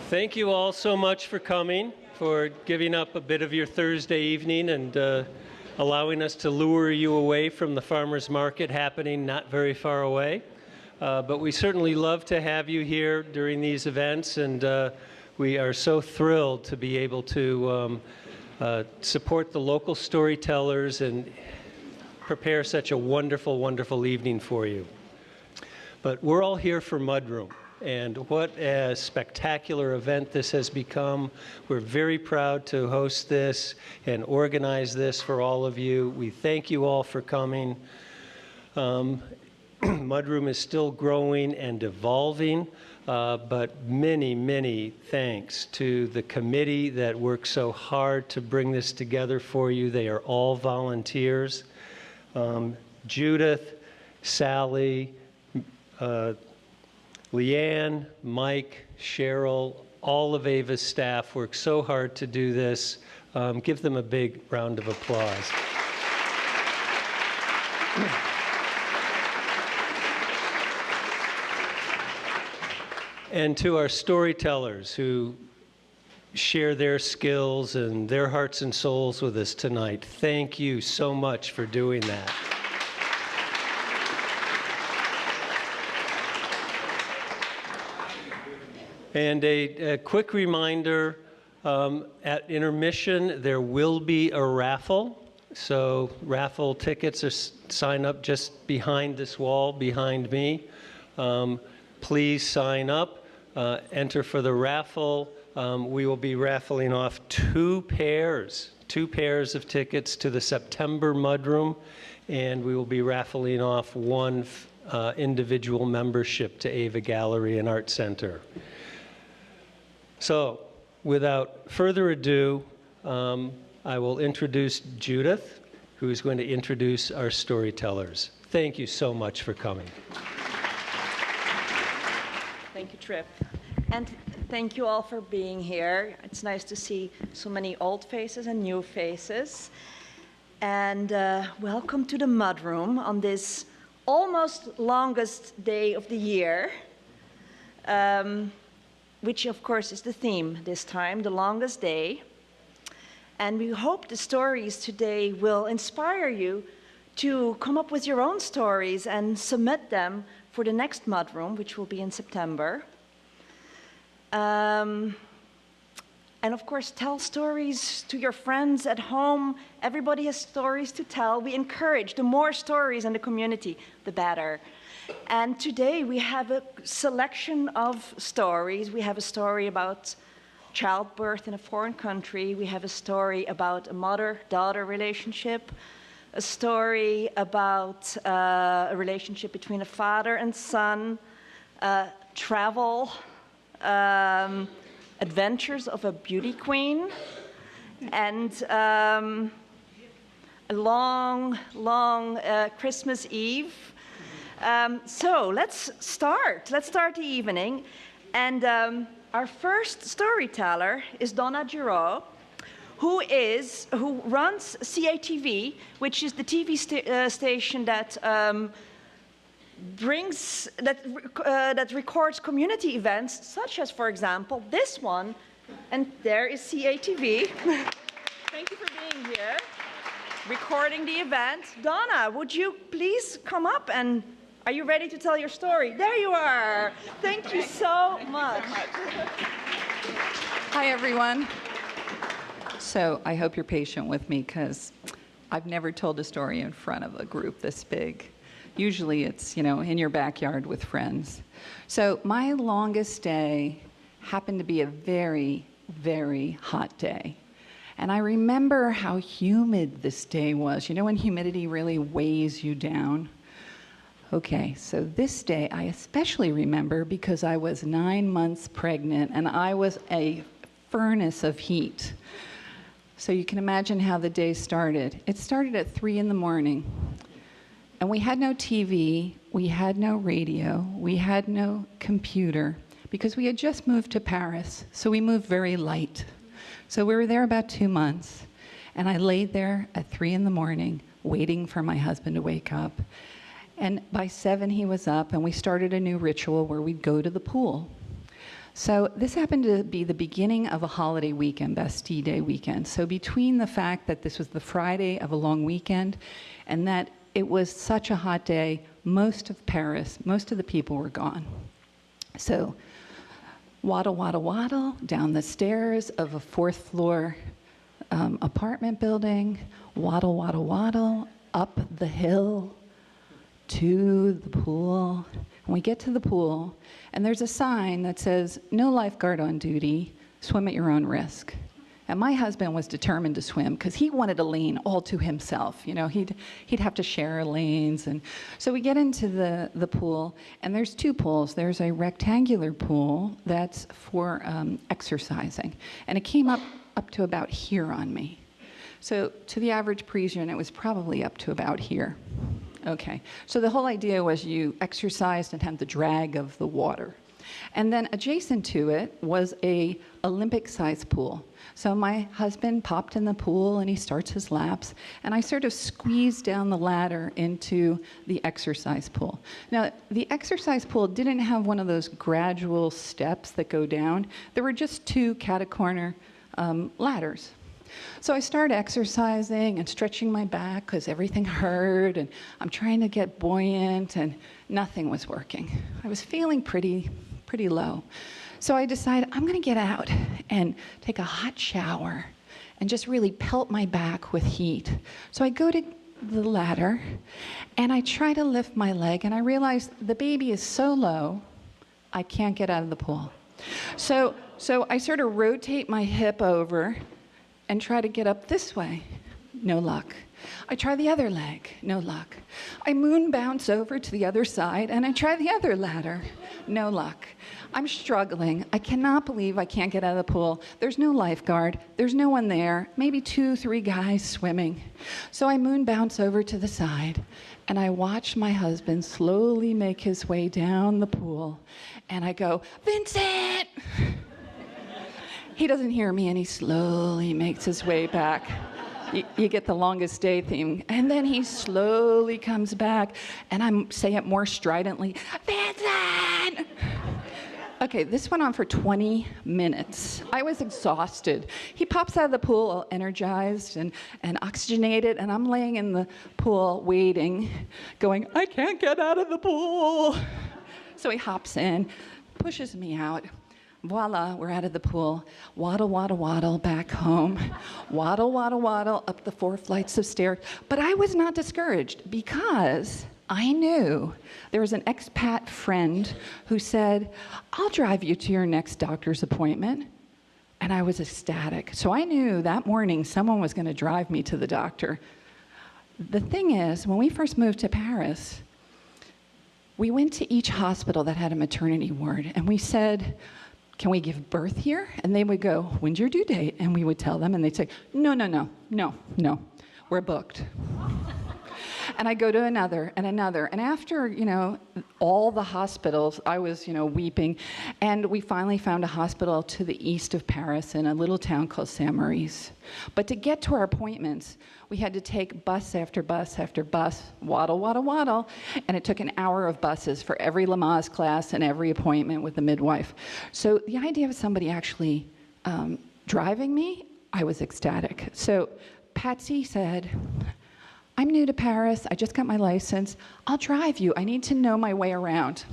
Thank you all so much for coming, for giving up a bit of your Thursday evening and allowing us to lure you away from the farmers market happening not very far away. But we certainly love to have you here during these events, and we are so thrilled to be able to support the local storytellers and prepare such a wonderful, wonderful evening for you. But we're all here for Mudroom, and what a spectacular event this has become. We're very proud to host this and organize this for all of you. We thank you all for coming. Mudroom is still growing and evolving, but many, many thanks to the committee that worked so hard to bring this together for you. They are all volunteers. Judith, Sally, Leanne, Mike, Cheryl, all of AVA's staff worked so hard to do this. Give them a big round of applause. And to our storytellers who share their skills and their hearts and souls with us tonight, thank you so much for doing that. And a quick reminder, at intermission, there will be a raffle. So raffle tickets are sign up just behind this wall, behind me. Please sign up, enter for the raffle. We will be raffling off two pairs of tickets to the September Mudroom, and we will be raffling off one individual membership to AVA Gallery and Art Center. So, without further ado, I will introduce Judith, who is going to introduce our storytellers. Thank you so much for coming. Thank you, Trip. And thank you all for being here. It's nice to see so many old faces and new faces. And welcome to the Mudroom on this almost longest day of the year. Which of course is the theme this time, the longest day. And we hope the stories today will inspire you to come up with your own stories and submit them for the next Mudroom, which will be in September. And of course, tell stories to your friends at home. Everybody has stories to tell. We encourage the more stories in the community, the better. And today we have a selection of stories. We have a story about childbirth in a foreign country. We have a story about a mother-daughter relationship, a story about a relationship between a father and son, travel, adventures of a beauty queen, and a long, long Christmas Eve. So let's start the evening. And our first storyteller is Donna Girot, who runs CATV, which is the TV station that that records community events, such as, for example, this one. And there is CATV. Thank you for being here, recording the event. Donna, would you please come up and are you ready to tell your story? There you are. Thank you so much. Hi, everyone. So I hope you're patient with me because I've never told a story in front of a group this big. Usually it's, in your backyard with friends. So my longest day happened to be a very, very hot day. And I remember how humid this day was. You know when humidity really weighs you down? Okay, so this day I especially remember because I was 9 months pregnant and I was a furnace of heat. So you can imagine how the day started. It started at 3 in the morning. And we had no TV, we had no radio, we had no computer because we had just moved to Paris, so we moved very light. So we were there about 2 months, and I laid there at 3 in the morning waiting for my husband to wake up. And by 7 he was up, and we started a new ritual where we'd go to the pool. So this happened to be the beginning of a holiday weekend, Bastille Day weekend. So between the fact that this was the Friday of a long weekend and that it was such a hot day, most of Paris, most of the people were gone. So waddle, waddle, waddle down the stairs of a fourth floor apartment building, waddle, waddle, waddle up the hill to the pool. And we get to the pool, and there's a sign that says, "No lifeguard on duty, swim at your own risk." And my husband was determined to swim because he wanted a lane all to himself. You know, he'd have to share lanes. And so we get into the pool, and there's two pools. There's a rectangular pool that's for exercising. And it came up to about here on me. So to the average Parisian, it was probably up to about here. Okay, so the whole idea was you exercised and had the drag of the water. And then adjacent to it was a Olympic-sized pool. So my husband popped in the pool and he starts his laps, and I sort of squeezed down the ladder into the exercise pool. Now, the exercise pool didn't have one of those gradual steps that go down. There were just two cat-a-corner ladders. So I started exercising and stretching my back because everything hurt, and I'm trying to get buoyant, and nothing was working. I was feeling pretty low. So I decided I'm going to get out and take a hot shower and just really pelt my back with heat. So I go to the ladder, and I try to lift my leg, and I realize the baby is so low, I can't get out of the pool. So I sort of rotate my hip over and try to get up this way. No luck. I try the other leg. No luck. I moon bounce over to the other side, and I try the other ladder. No luck. I'm struggling. I cannot believe I can't get out of the pool. There's no lifeguard. There's no one there. Maybe 2, 3 guys swimming. So I moon bounce over to the side, and I watch my husband slowly make his way down the pool, and I go, "Vincent!" He doesn't hear me, and he slowly makes his way back. You get the longest day theme. And then he slowly comes back, and I'm saying it more stridently, "Vincent!" Okay, this went on for 20 minutes. I was exhausted. He pops out of the pool all energized and oxygenated, and I'm laying in the pool waiting, going, "I can't get out of the pool." So he hops in, pushes me out. Voila, we're out of the pool. Waddle, waddle, waddle back home. Waddle, waddle, waddle up the 4 flights of stairs. But I was not discouraged because I knew there was an expat friend who said, "I'll drive you to your next doctor's appointment." And I was ecstatic. So I knew that morning someone was going to drive me to the doctor. The thing is, when we first moved to Paris, we went to each hospital that had a maternity ward, and we said, "Can we give birth here?" And they would go, "When's your due date?" And we would tell them, and they'd say, No, we're booked." And I go to another and another. And after, all the hospitals, I was, weeping. And we finally found a hospital to the east of Paris in a little town called Saint-Maurice. But to get to our appointments, we had to take bus after bus after bus, waddle, waddle, waddle. And it took an hour of buses for every Lamaze class and every appointment with the midwife. So the idea of somebody actually driving me, I was ecstatic. So Patsy said, "I'm new to Paris. I just got my license. I'll drive you. I need to know my way around."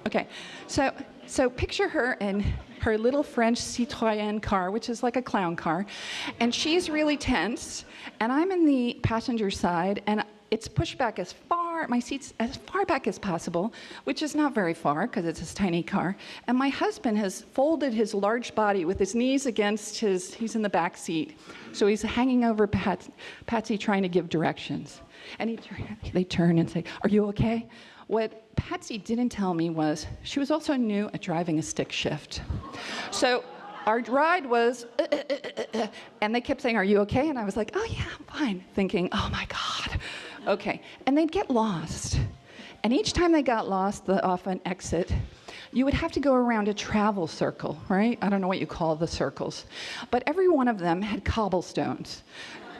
Okay, so picture her in her little French Citroën car, which is like a clown car, and she's really tense, and I'm in the passenger side, and it's pushed back my seat's as far back as possible, which is not very far because it's a tiny car, and my husband has folded his large body with his knees against he's in the back seat, so he's hanging over Patsy trying to give directions. And they turn and say, "Are you okay?" What Patsy didn't tell me was she was also new at driving a stick shift. So our ride was, and they kept saying, "Are you okay?" And I was like, "Oh yeah, I'm fine," thinking, "Oh my God." Okay, and they'd get lost. And each time they got lost off an exit, you would have to go around a travel circle, right? I don't know what you call the circles. But every one of them had cobblestones.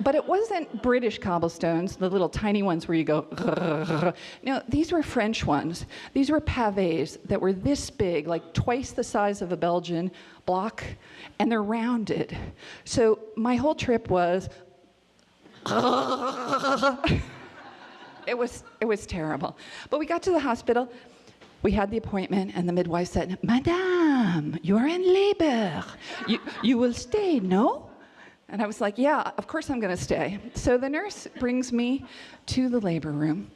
But it wasn't British cobblestones, the little tiny ones where you go, no, these were French ones. These were pavés that were this big, like twice the size of a Belgian block, and they're rounded. So my whole trip was, it was terrible. But we got to the hospital, we had the appointment, and the midwife said, Madame, you're in labor. You will stay, no? And I was like, yeah, of course I'm going to stay. So the nurse brings me to the labor room.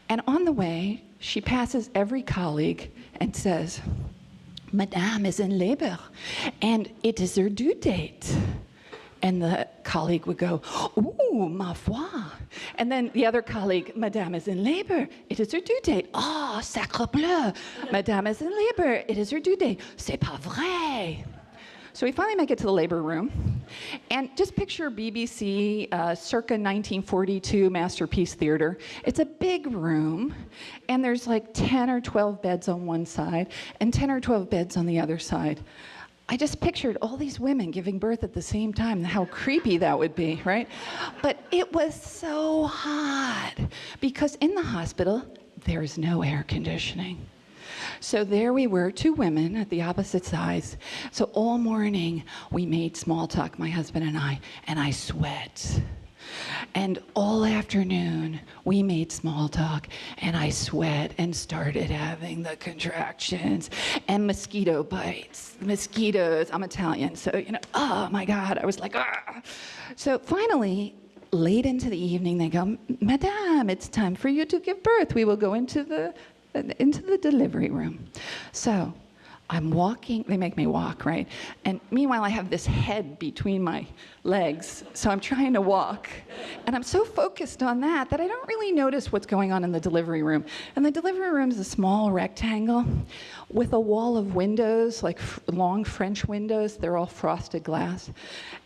And on the way, she passes every colleague and says, Madame is in labor, and it is her due date. And the colleague would go, ooh, ma foi. And then the other colleague, Madame is in labor. It is her due date. Oh, sacre bleu. Madame is in labor. It is her due date. C'est pas vrai. So we finally make it to the labor room. And just picture BBC, circa 1942 Masterpiece Theater. It's a big room, and there's like 10 or 12 beds on one side and 10 or 12 beds on the other side. I just pictured all these women giving birth at the same time, and how creepy that would be, right? But it was so hot, because in the hospital, there's no air conditioning. So there we were, two women at the opposite sides. So all morning, we made small talk, my husband and I sweat. And all afternoon, we made small talk, and I sweat and started having the contractions and mosquito bites. Mosquitoes, I'm Italian, so, oh my God, I was like, ah. So finally, late into the evening, they go, Madame, it's time for you to give birth. We will go into the delivery room. So I'm walking, they make me walk, right? And meanwhile, I have this head between my legs, so I'm trying to walk. And I'm so focused on that I don't really notice what's going on in the delivery room. And the delivery room is a small rectangle with a wall of windows, like long French windows. They're all frosted glass.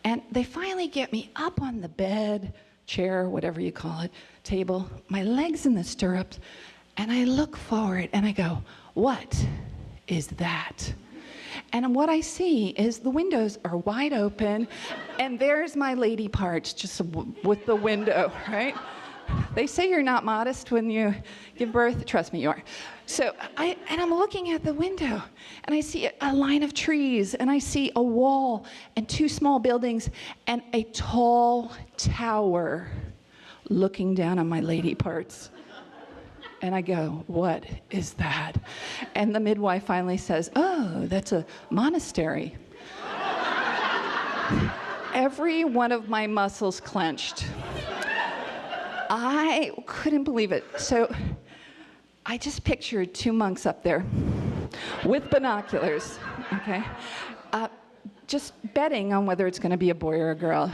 And they finally get me up on the bed, chair, whatever you call it, table, my legs in the stirrups, and I look forward and I go, what is that? And what I see is the windows are wide open, and there's my lady parts just with the window, right? They say you're not modest when you give birth. Trust me, you are. So I'm looking at the window, and I see a line of trees, and I see a wall and two small buildings and a tall tower looking down on my lady parts. And I go, what is that? And the midwife finally says, oh, that's a monastery. Every one of my muscles clenched. I couldn't believe it. So I just pictured two monks up there with binoculars, okay? Just betting on whether it's going to be a boy or a girl.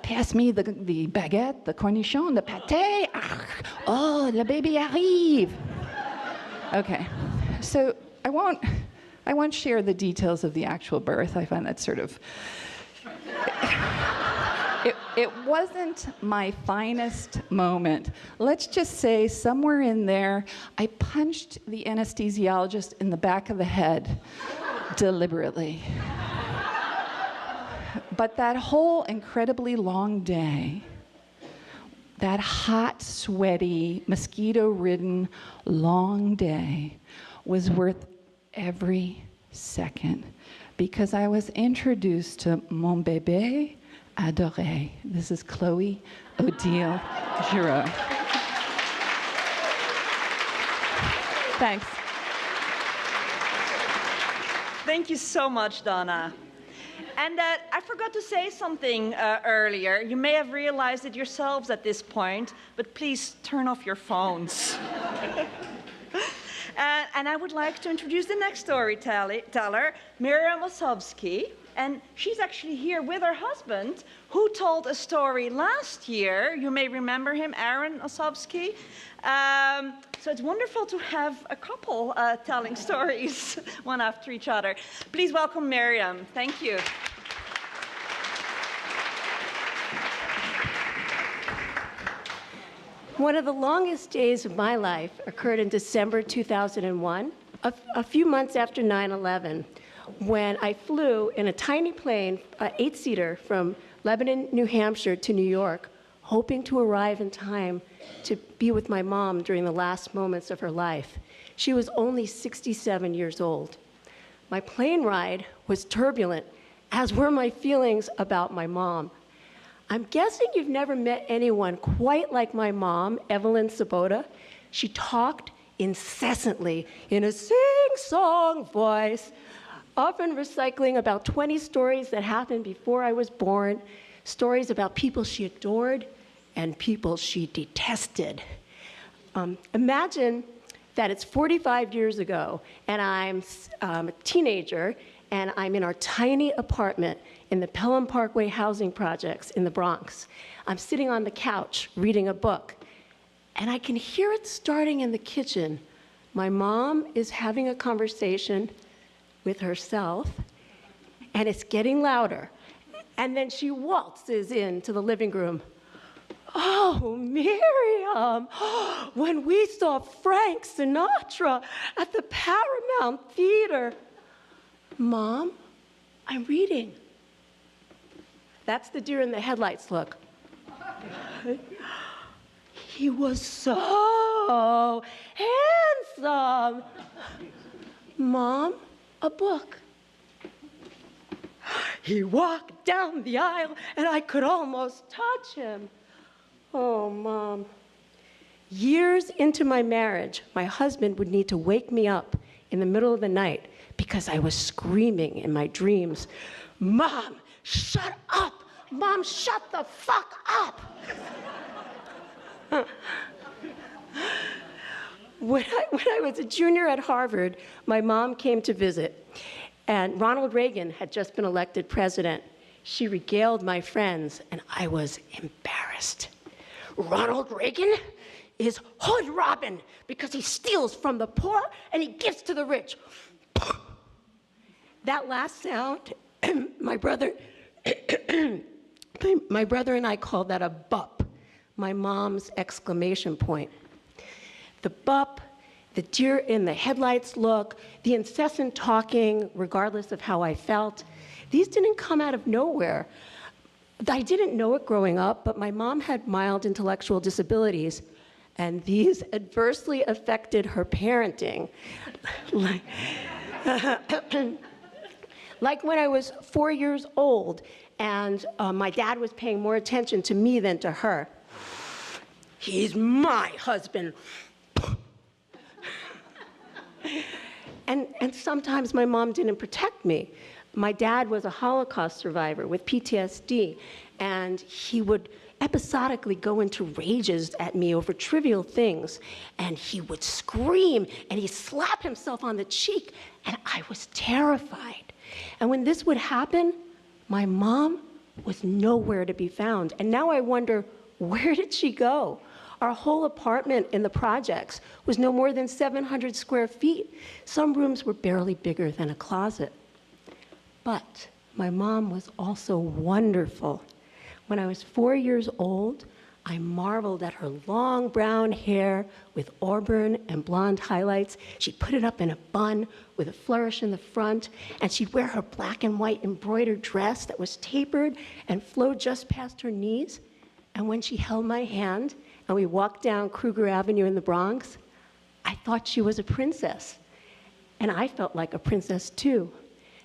Pass me the baguette, the cornichon, the pâté. Oh, le baby arrive. Okay, so I won't share the details of the actual birth. I find that sort of. It wasn't my finest moment. Let's just say somewhere in there, I punched the anesthesiologist in the back of the head deliberately. But that whole incredibly long day, that hot, sweaty, mosquito-ridden, long day was worth every second, because I was introduced to mon bébé adoré. This is Chloe Odile Girot. Thanks. Thank you so much, Donna. And I forgot to say something earlier. You may have realized it yourselves at this point, but please turn off your phones. And I would like to introduce the next storyteller, Miriam Osofsky. And she's actually here with her husband, who told a story last year. You may remember him, Aaron Osofsky. So it's wonderful to have a couple telling stories one after each other. Please welcome Miriam. Thank you. One of the longest days of my life occurred in December 2001, a few months after 9/11, when I flew in a tiny plane, an 8-seater, from Lebanon, New Hampshire to New York, hoping to arrive in time to be with my mom during the last moments of her life. She was only 67 years old. My plane ride was turbulent, as were my feelings about my mom. I'm guessing you've never met anyone quite like my mom, Evelyn Sabota. She talked incessantly in a sing-song voice, often recycling about 20 stories that happened before I was born, stories about people she adored and people she detested. Imagine that it's 45 years ago, and I'm a teenager, and I'm in our tiny apartment in the Pelham Parkway housing projects in the Bronx. I'm sitting on the couch reading a book, and I can hear it starting in the kitchen. My mom is having a conversation with herself, and it's getting louder. And then she waltzes into the living room. Oh, Miriam, when we saw Frank Sinatra at the Paramount Theater. Mom, I'm reading. That's the deer in the headlights look. He was so handsome. Mom, a book. He walked down the aisle and I could almost touch him. Oh, Mom. Years into my marriage, my husband would need to wake me up in the middle of the night because I was screaming in my dreams, Mom, shut up! Mom, shut the fuck up! When I was a junior at Harvard, my mom came to visit, and Ronald Reagan had just been elected president. She regaled my friends, and I was embarrassed. Ronald Reagan is hood robbing because he steals from the poor and he gives to the rich. That last sound, my brother and I called that a bup, my mom's exclamation point. The bup, the deer in the headlights look, the incessant talking, regardless of how I felt, these didn't come out of nowhere. I didn't know it growing up, but my mom had mild intellectual disabilities, and these adversely affected her parenting. Like when I was 4 years old, and my dad was paying more attention to me than to her. He's my husband. And sometimes my mom didn't protect me. My dad was a Holocaust survivor with PTSD, and he would episodically go into rages at me over trivial things, and he would scream, and he'd slap himself on the cheek, and I was terrified. And when this would happen, my mom was nowhere to be found. And now I wonder, where did she go? Our whole apartment in the projects was no more than 700 square feet. Some rooms were barely bigger than a closet. But my mom was also wonderful. When I was 4 years old, I marveled at her long brown hair with auburn and blonde highlights. She'd put it up in a bun with a flourish in the front, and she'd wear her black and white embroidered dress that was tapered and flowed just past her knees. And when she held my hand and we walked down Kruger Avenue in the Bronx, I thought she was a princess. And I felt like a princess too.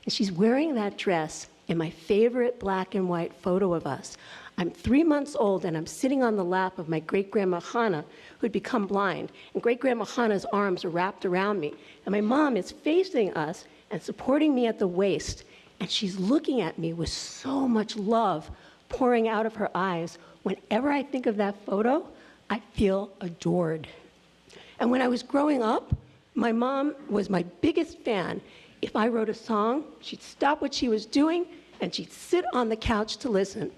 And she's wearing that dress in my favorite black and white photo of us. I'm 3 months old, and I'm sitting on the lap of my great-grandma Hannah, who'd become blind. And great-grandma Hannah's arms are wrapped around me. And my mom is facing us and supporting me at the waist. And she's looking at me with so much love pouring out of her eyes. Whenever I think of that photo, I feel adored. And when I was growing up, my mom was my biggest fan. If I wrote a song, she'd stop what she was doing, and she'd sit on the couch to listen.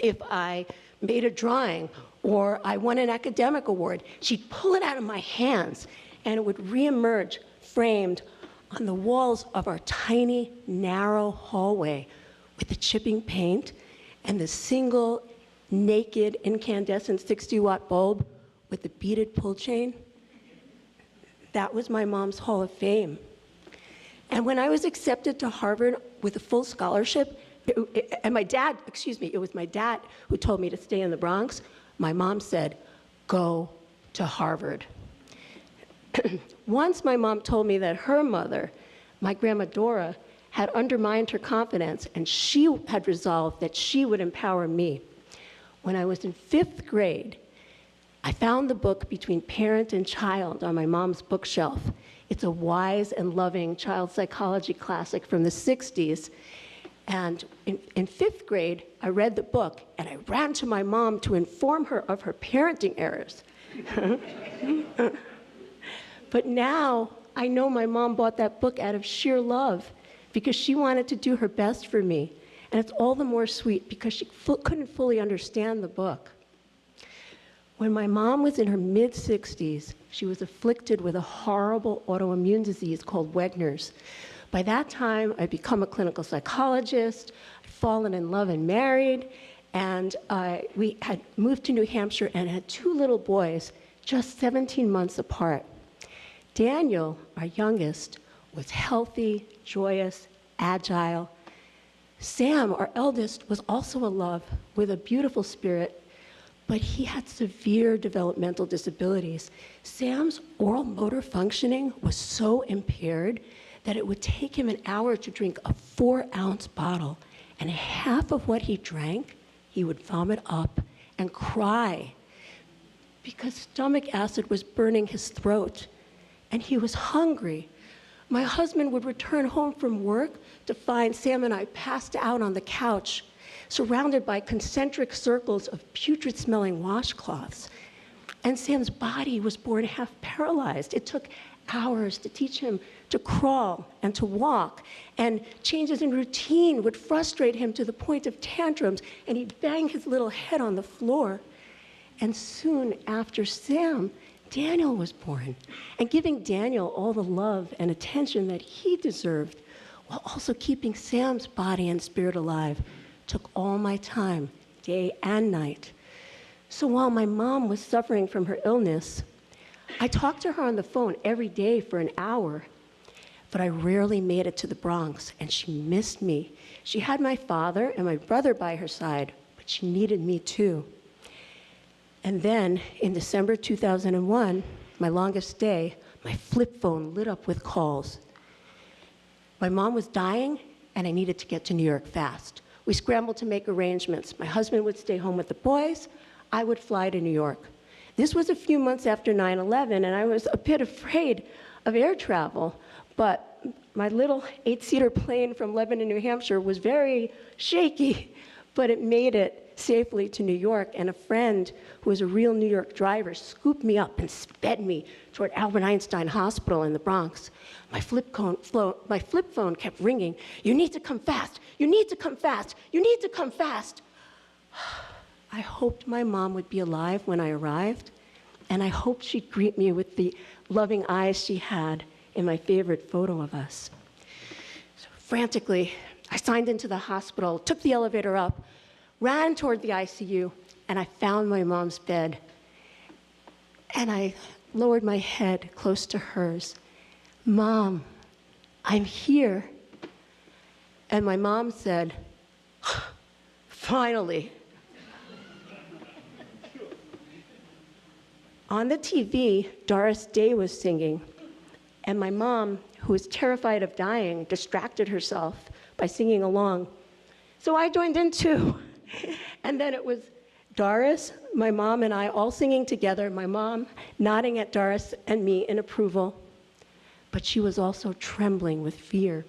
If I made a drawing or I won an academic award, she'd pull it out of my hands, and it would reemerge framed on the walls of our tiny, narrow hallway with the chipping paint and the single, naked, incandescent 60-watt bulb with the beaded pull chain. That was my mom's Hall of Fame. And when I was accepted to Harvard with a full scholarship, and it was my dad who told me to stay in the Bronx, my mom said, go to Harvard. Once my mom told me that her mother, my grandma Dora, had undermined her confidence, and she had resolved that she would empower me. When I was in 5th grade, I found the book Between Parent and Child on my mom's bookshelf. It's a wise and loving child psychology classic from the 60s. And in 5th grade, I read the book, and I ran to my mom to inform her of her parenting errors. But now, I know my mom bought that book out of sheer love because she wanted to do her best for me. And it's all the more sweet because she couldn't fully understand the book. When my mom was in her mid-60s, she was afflicted with a horrible autoimmune disease called Wegener's. By that time, I'd become a clinical psychologist, I'd fallen in love and married, and we had moved to New Hampshire and had 2 little boys, just 17 months apart. Daniel, our youngest, was healthy, joyous, agile. Sam, our eldest, was also a love with a beautiful spirit, but he had severe developmental disabilities. Sam's oral motor functioning was so impaired that it would take him an hour to drink a 4-ounce bottle, and half of what he drank, he would vomit up and cry because stomach acid was burning his throat, and he was hungry. My husband would return home from work to find Sam and I passed out on the couch, surrounded by concentric circles of putrid-smelling washcloths. And Sam's body was born half paralyzed. It took hours to teach him to crawl and to walk, and changes in routine would frustrate him to the point of tantrums, and he'd bang his little head on the floor. And soon after Sam, Daniel was born, and giving Daniel all the love and attention that he deserved, while also keeping Sam's body and spirit alive, took all my time, day and night. So while my mom was suffering from her illness, I talked to her on the phone every day for an hour, but I rarely made it to the Bronx, and she missed me. She had my father and my brother by her side, but she needed me too. And then, in December 2001, my longest day, my flip phone lit up with calls. My mom was dying, and I needed to get to New York fast. We scrambled to make arrangements. My husband would stay home with the boys. I would fly to New York. This was a few months after 9/11, and I was a bit afraid of air travel, but my little 8-seater plane from Lebanon, New Hampshire was very shaky, but it made it safely to New York, and a friend who was a real New York driver scooped me up and sped me toward Albert Einstein Hospital in the Bronx. My flip phone kept ringing. You need to come fast. You need to come fast. You need to come fast. I hoped my mom would be alive when I arrived, and I hoped she'd greet me with the loving eyes she had in my favorite photo of us. So frantically, I signed into the hospital, took the elevator up, ran toward the ICU, and I found my mom's bed. And I lowered my head close to hers. Mom, I'm here. And my mom said, finally. On the TV, Doris Day was singing, and my mom, who was terrified of dying, distracted herself by singing along. So I joined in too. And then it was Doris, my mom, and I all singing together, my mom nodding at Doris and me in approval. But she was also trembling with fear.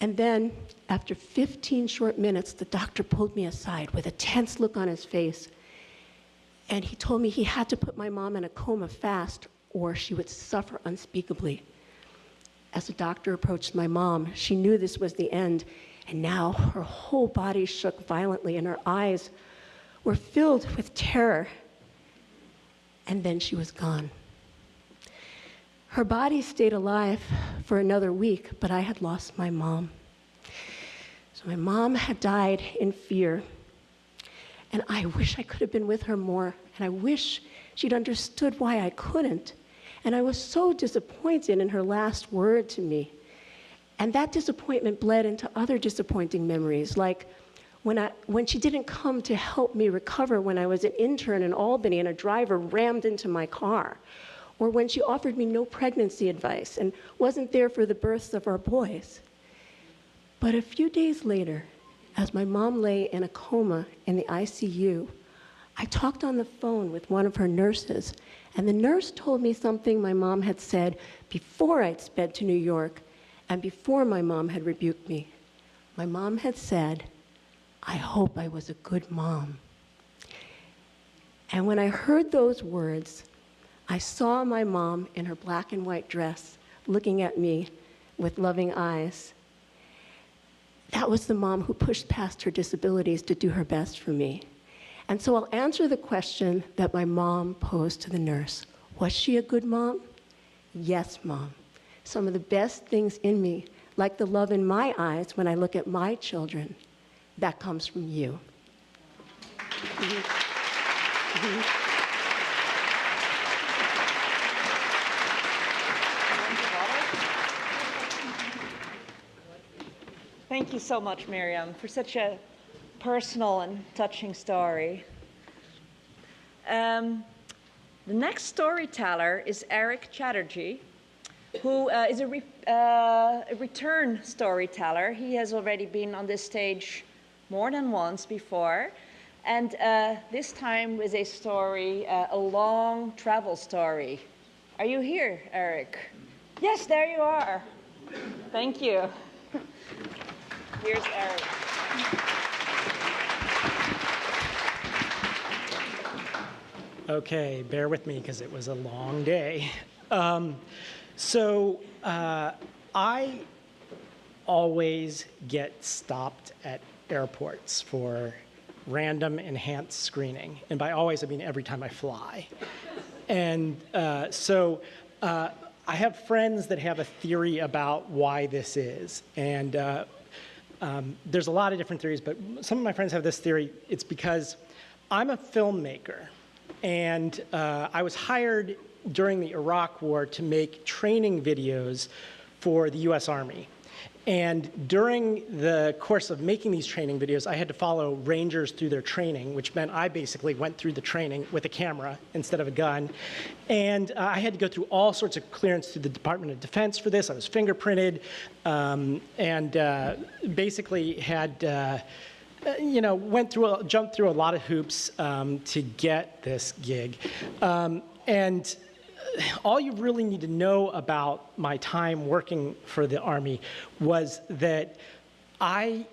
And then, after 15 short minutes, the doctor pulled me aside with a tense look on his face. And he told me he had to put my mom in a coma fast, or she would suffer unspeakably. As the doctor approached my mom, she knew this was the end, and now her whole body shook violently, and her eyes were filled with terror. And then she was gone. Her body stayed alive for another week, but I had lost my mom. So my mom had died in fear. And I wish I could have been with her more, and I wish she'd understood why I couldn't. And I was so disappointed in her last word to me. And that disappointment bled into other disappointing memories, like when she didn't come to help me recover when I was an intern in Albany and a driver rammed into my car, or when she offered me no pregnancy advice and wasn't there for the births of our boys. But a few days later, as my mom lay in a coma in the ICU, I talked on the phone with one of her nurses, and the nurse told me something my mom had said before I'd sped to New York and before my mom had rebuked me. My mom had said, "I hope I was a good mom." And when I heard those words, I saw my mom in her black and white dress looking at me with loving eyes. That was the mom who pushed past her disabilities to do her best for me. And so I'll answer the question that my mom posed to the nurse. Was she a good mom? Yes, Mom. Some of the best things in me, like the love in my eyes when I look at my children, that comes from you. Thank you so much, Miriam, for such a personal and touching story. The next storyteller is Eric Chatterjee, who is a return storyteller. He has already been on this stage more than once before, and this time with a story, a long travel story. Are you here, Eric? Yes, there you are. Thank you. Here's Eric. Okay, bear with me because it was a long day. I always get stopped at airports for random enhanced screening. And by always, I mean every time I fly. And I have friends that have a theory about why this is. And there's a lot of different theories, but some of my friends have this theory. It's because I'm a filmmaker. And I was hired during the Iraq War to make training videos for the US Army. And during the course of making these training videos, I had to follow Rangers through their training, which meant I basically went through the training with a camera instead of a gun. And I had to go through all sorts of clearance through the Department of Defense for this. I was fingerprinted and basically had jumped through a lot of hoops to get this gig. And all you really need to know about my time working for the Army was that I,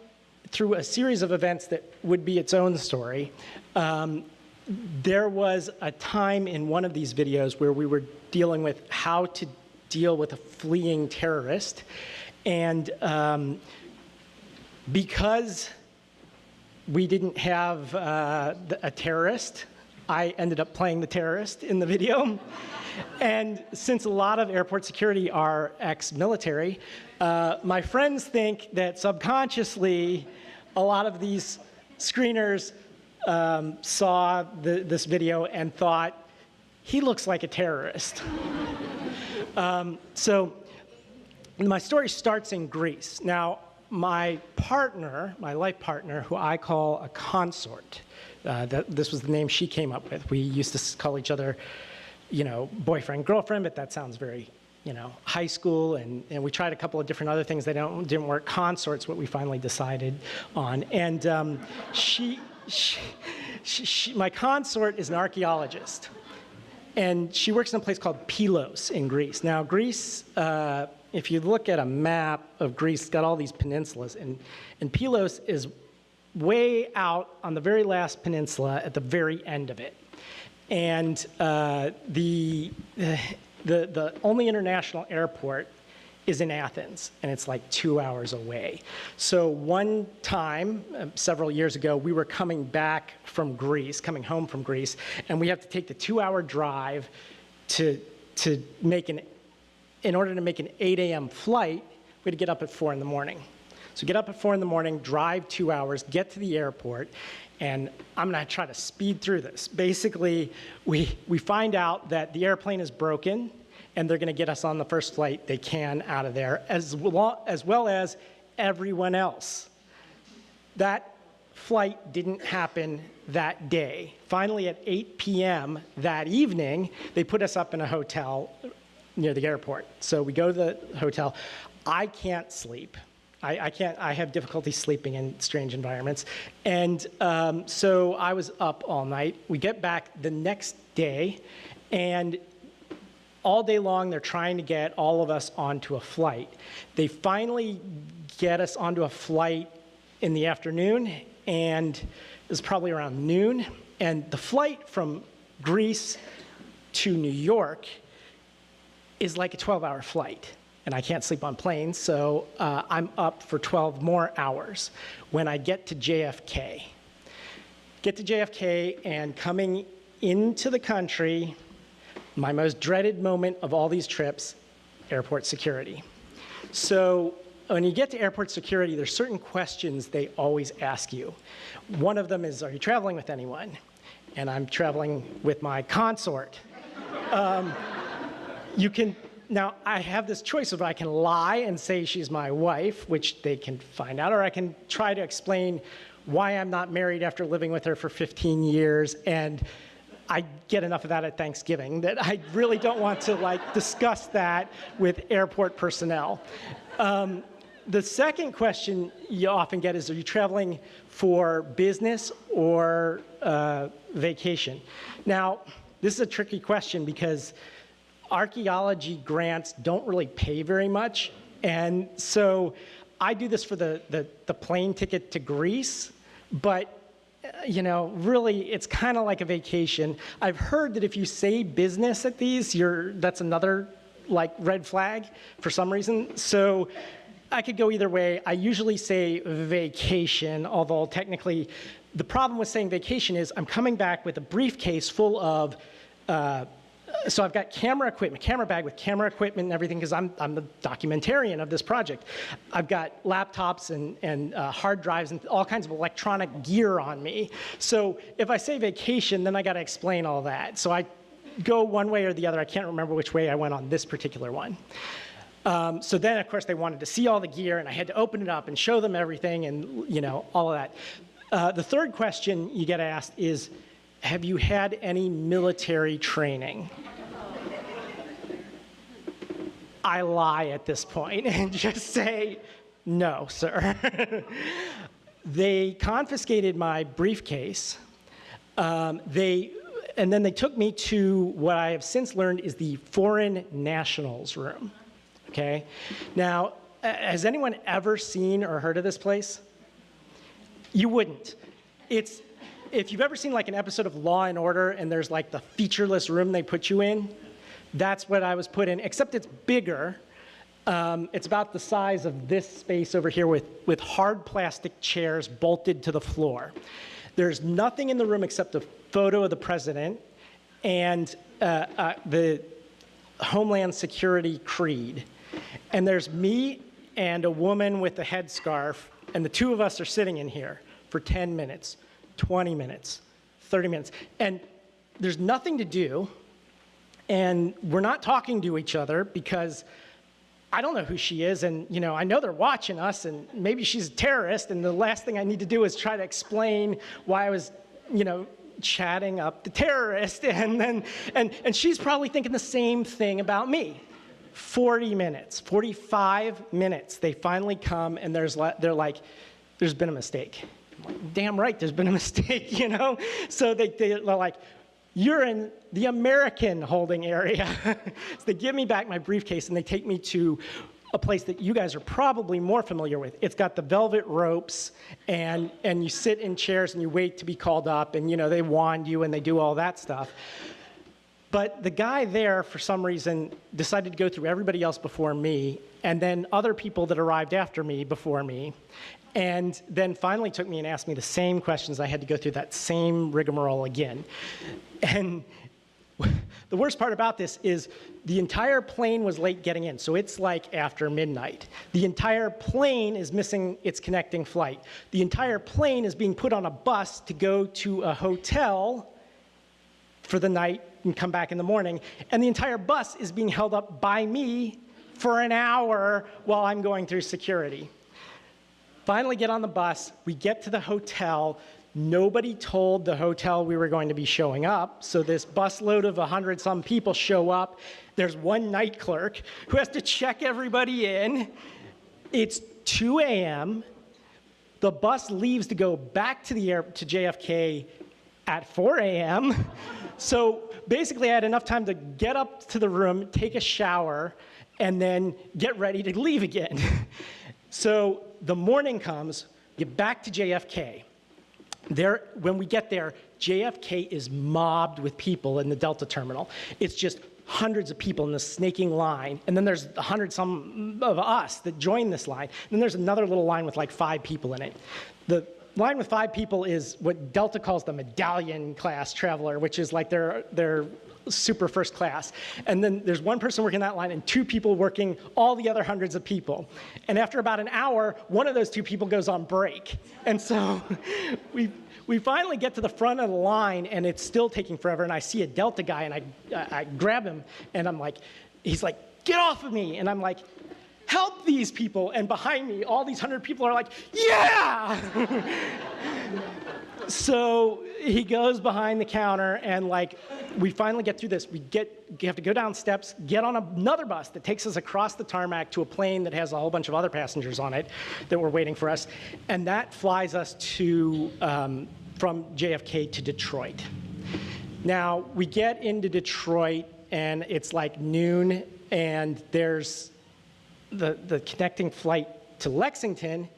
through a series of events that would be its own story, there was a time in one of these videos where we were dealing with how to deal with a fleeing terrorist. And because we didn't have a terrorist, I ended up playing the terrorist in the video. And since a lot of airport security are ex-military, my friends think that subconsciously a lot of these screeners saw this video and thought, he looks like a terrorist. So my story starts in Greece. Now, my partner, my life partner, who I call a consort, this was the name she came up with. We used to call each other, boyfriend, girlfriend, but that sounds very, high school, and we tried a couple of different other things that didn't work. Consort's what we finally decided on. And my consort is an archaeologist, and she works in a place called Pylos in Greece. Now, Greece, if you look at a map of Greece, it's got all these peninsulas, and Pylos is way out on the very last peninsula at the very end of it. And the only international airport is in Athens, and it's like 2 hours away. So one time, several years ago, we were coming home from Greece, and we have to take the 2-hour drive in order to make an 8 a.m. flight, we had to get up at 4 in the morning. So get up at 4 in the morning, drive 2 hours, get to the airport, and I'm gonna try to speed through this. Basically, we find out that the airplane is broken, and they're going to get us on the first flight they can out of there, as well as everyone else. That flight didn't happen that day. Finally, at 8 p.m. that evening, they put us up in a hotel near the airport. So we go to the hotel. I can't sleep. I have difficulty sleeping in strange environments. And so I was up all night. We get back the next day, and all day long they're trying to get all of us onto a flight. They finally get us onto a flight in the afternoon, and it was probably around noon. And the flight from Greece to New York is like a 12-hour flight. And I can't sleep on planes, so I'm up for 12 more hours when I get to JFK. Get to JFK, and coming into the country, my most dreaded moment of all these trips, airport security. So when you get to airport security, there's certain questions they always ask you. One of them is, are you traveling with anyone? And I'm traveling with my consort. Now, I have this choice of I can lie and say she's my wife, which they can find out, or I can try to explain why I'm not married after living with her for 15 years, and I get enough of that at Thanksgiving that I really don't want to discuss that with airport personnel. The second question you often get is, are you traveling for business or vacation? Now, this is a tricky question because archaeology grants don't really pay very much, and so I do this for the plane ticket to Greece, but really it's kind of like a vacation. I've heard that if you say business at these, that's another red flag for some reason. So I could go either way. I usually say vacation, although technically the problem with saying vacation is I'm coming back with a briefcase full of so I've got camera bag with camera equipment and everything, because I'm the documentarian of this project. I've got laptops and hard drives and all kinds of electronic gear on me. So if I say vacation, then I got to explain all that. So I go one way or the other. I can't remember which way I went on this particular one. So then, of course, they wanted to see all the gear, and I had to open it up and show them everything and all of that. The third question you get asked is, have you had any military training? I lie at this point and just say, no, sir. They confiscated my briefcase. And then they took me to what I have since learned is the Foreign Nationals room. Okay? Now, has anyone ever seen or heard of this place? You wouldn't. If you've ever seen an episode of Law and Order and there's the featureless room they put you in, that's what I was put in, except it's bigger. It's about the size of this space over here with hard plastic chairs bolted to the floor. There's nothing in the room except a photo of the president and the Homeland Security creed. And there's me and a woman with a headscarf, and the two of us are sitting in here for 10 minutes. 20 minutes, 30 minutes. And there's nothing to do, and we're not talking to each other because I don't know who she is, and I know they're watching us, and maybe she's a terrorist, and the last thing I need to do is try to explain why I was, chatting up the terrorist, and she's probably thinking the same thing about me. 40 minutes, 45 minutes, they finally come, and they're like, there's been a mistake. Damn right, there's been a mistake, So they're like, you're in the American holding area. So they give me back my briefcase, and they take me to a place that you guys are probably more familiar with. It's got the velvet ropes, and you sit in chairs, and you wait to be called up, and, they wand you, and they do all that stuff. But the guy there, for some reason, decided to go through everybody else before me, and then other people that arrived after me before me, and then finally took me and asked me the same questions. I had to go through that same rigmarole again. And the worst part about this is the entire plane was late getting in, so it's after midnight. The entire plane is missing its connecting flight. The entire plane is being put on a bus to go to a hotel for the night and come back in the morning. And the entire bus is being held up by me for an hour while I'm going through security. Finally get on the bus, we get to the hotel. Nobody told the hotel we were going to be showing up, so this busload of 100-some people show up. There's one night clerk who has to check everybody in. It's 2 a.m. The bus leaves to go back to to JFK at 4 a.m. So basically I had enough time to get up to the room, take a shower, and then get ready to leave again. So the morning comes, get back to JFK. When we get there, JFK is mobbed with people in the Delta terminal. It's just hundreds of people in this snaking line, and then there's 100-some of us that join this line. And then there's another little line with like 5 people in it. The line with 5 people is what Delta calls the medallion class traveler, which is like their super first class. And then there's one person working that line and 2 people working all the other hundreds of people. And after about an hour, one of those 2 people goes on break. And so we finally get to the front of the line, and it's still taking forever. And I see a Delta guy, and I grab him, and I'm like, he's like, get off of me. And I'm like, help these people. And behind me, all these 100 people are like, yeah! So he goes behind the counter, and like, we finally get through this. We have to go down steps, get on another bus that takes us across the tarmac to a plane that has a whole bunch of other passengers on it that were waiting for us. And that flies us from JFK to Detroit. Now, we get into Detroit, and it's like noon, and there's the connecting flight to Lexington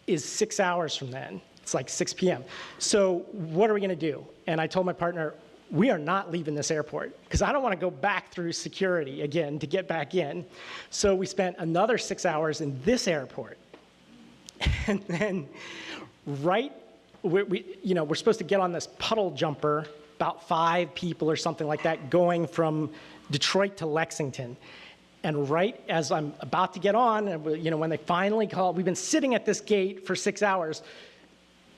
is 6 hours from then. It's like 6 p.m. So what are we going to do? And I told my partner, we are not leaving this airport because I don't want to go back through security again to get back in. So we spent another 6 hours in this airport. And then we're supposed to get on this puddle jumper, about 5 people or something like that, going from Detroit to Lexington. And right as I'm about to get on, when they finally call, we've been sitting at this gate for 6 hours.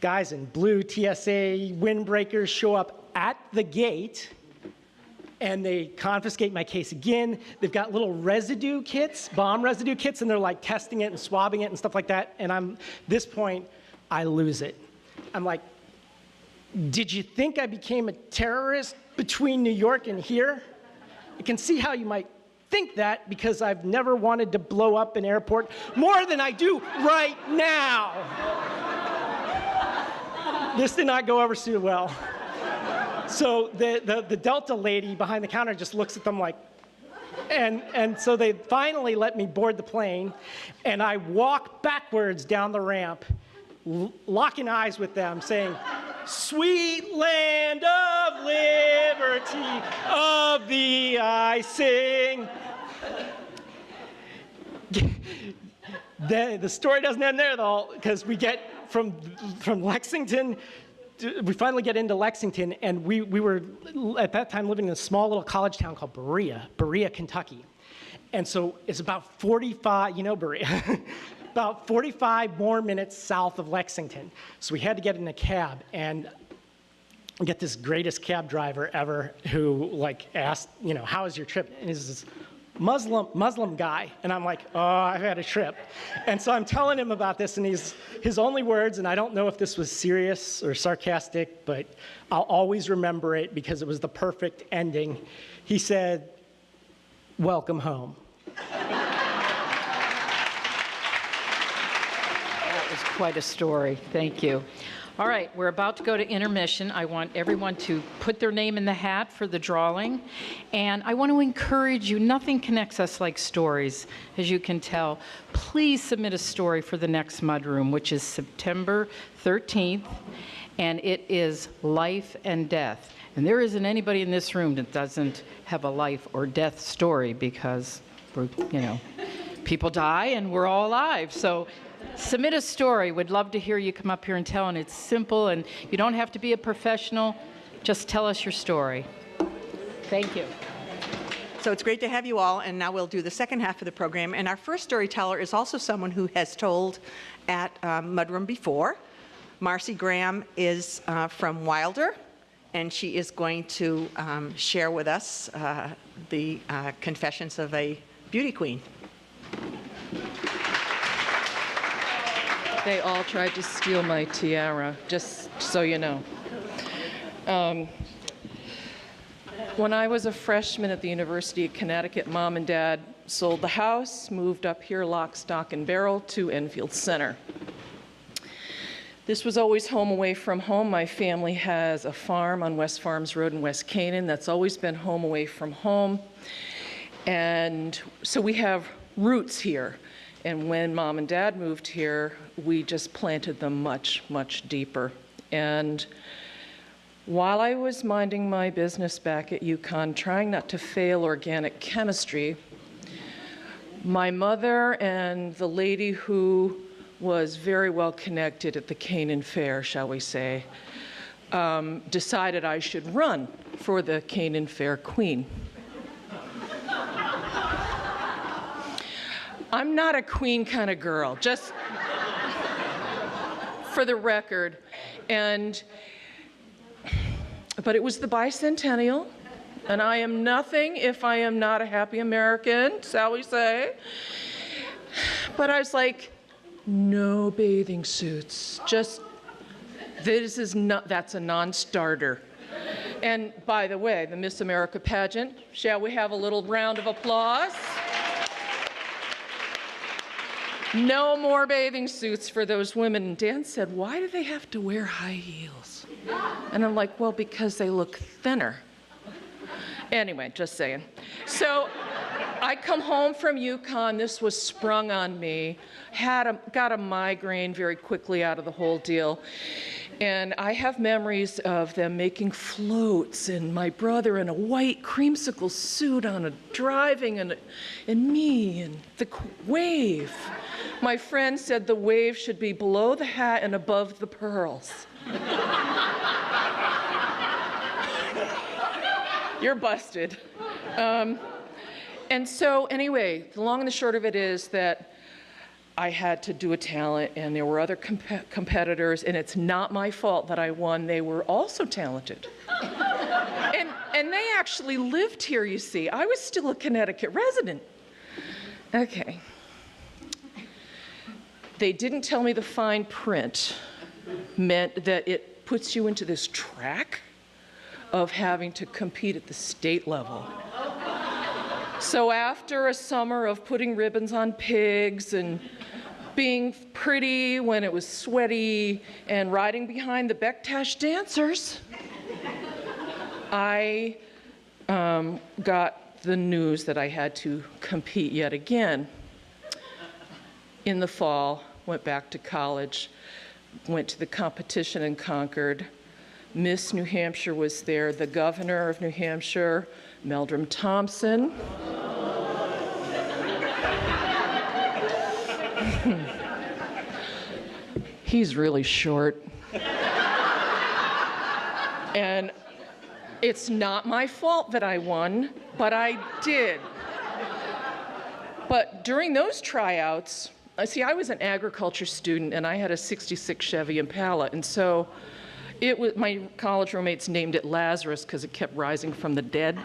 Guys in blue TSA windbreakers show up at the gate, and they confiscate my case again. They've got little residue kits, bomb residue kits, and they're like testing it and swabbing it and stuff like that. And this point, I lose it. I'm like, did you think I became a terrorist between New York and here? I can see how you might think that because I've never wanted to blow up an airport more than I do right now. This did not go over too well. So the Delta lady behind the counter just looks at them like, and so they finally let me board the plane, and I walk backwards down the ramp, locking eyes with them, saying, "Sweet land of liberty, of thee I sing." The story doesn't end there, though, because we get from Lexington, we finally get into Lexington, and we were, at that time, living in a small little college town called Berea, Kentucky. And so it's about 45, Berea, about 45 more minutes south of Lexington. So we had to get in a cab, and get this greatest cab driver ever who asked, how was your trip? And he's this Muslim guy, and I'm like, oh, I've had a trip. And so I'm telling him about this, and his only words, and I don't know if this was serious or sarcastic, but I'll always remember it because it was the perfect ending. He said, "Welcome home." That was quite a story. Thank you. All right, we're about to go to intermission. I want everyone to put their name in the hat for the drawing. And I want to encourage you, nothing connects us like stories, as you can tell. Please submit a story for the next Mudroom, which is September 13th, and it is life and death. And there isn't anybody in this room that doesn't have a life or death story because, people die and we're all alive. So submit a story. We'd love to hear you come up here and tell, and it's simple, and you don't have to be a professional. Just tell us your story. Thank you. So it's great to have you all, and now we'll do the second half of the program. And our first storyteller is also someone who has told at Mudroom before. Marcy Gram is from Wilder, and she is going to share with us the confessions of a beauty queen. They all tried to steal my tiara, just so you know. When I was a freshman at the University of Connecticut, Mom and Dad sold the house, moved up here lock, stock, and barrel to Enfield Center. This was always home away from home. My family has a farm on West Farms Road in West Canaan. That's always been home away from home. And so we have roots here. And when Mom and Dad moved here, we just planted them much, much deeper. And while I was minding my business back at UConn, trying not to fail organic chemistry, my mother and the lady who was very well connected at the Canaan Fair, shall we say, decided I should run for the Canaan Fair queen. I'm not a queen kind of girl, just for the record. But it was the bicentennial, and I am nothing if I am not a happy American, shall we say. But I was like, no bathing suits, just, that's a non-starter. And by the way, the Miss America pageant, shall we have a little round of applause? No more bathing suits for those women. And Dan said, why do they have to wear high heels? And I'm like, well, because they look thinner. Anyway, just saying. So I come home from UConn. This was sprung on me. Got a migraine very quickly out of the whole deal. And I have memories of them making floats and my brother in a white creamsicle suit driving and me and the wave. My friend said the wave should be below the hat and above the pearls. You're busted. And so anyway, the long and the short of it is that I had to do a talent, and there were other competitors, and it's not my fault that I won. They were also talented. and they actually lived here, you see. I was still a Connecticut resident. Okay. They didn't tell me the fine print meant that it puts you into this track of having to compete at the state level. So after a summer of putting ribbons on pigs and being pretty when it was sweaty and riding behind the Bektash dancers, I got the news that I had to compete yet again. In the fall, went back to college, went to the competition in Concord. Miss New Hampshire was there, the governor of New Hampshire, Mudroom Thompson. He's really short. And it's not my fault that I won, but I did. But during those tryouts, see, I was an agriculture student and I had a '66 Chevy Impala, and so it was, my college roommates named it Lazarus because it kept rising from the dead.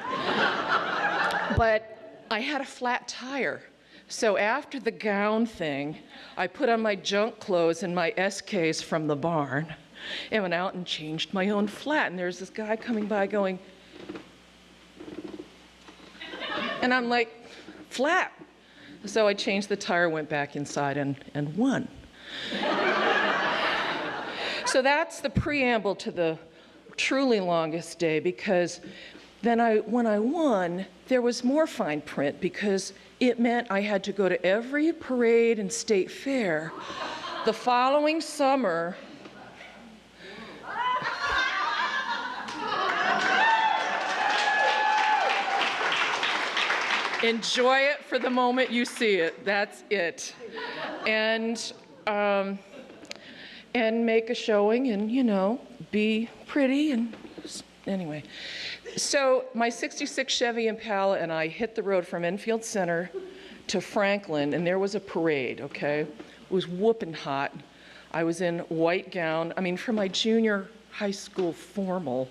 But I had a flat tire. So after the gown thing, I put on my junk clothes and my SKs from the barn and went out and changed my own flat. And there's this guy coming by going, and I'm like, flat. So I changed the tire, went back inside and won. So that's the preamble to the truly longest day, because then when I won, there was more fine print because it meant I had to go to every parade and state fair. The following summer, enjoy it for the moment you see it. That's it. And make a showing and, you know, be pretty and anyway. So my '66 Chevy Impala and I hit the road from Enfield Center to Franklin, and there was a parade, okay? It was whooping hot. I was in white gown. I mean, for my junior high school formal,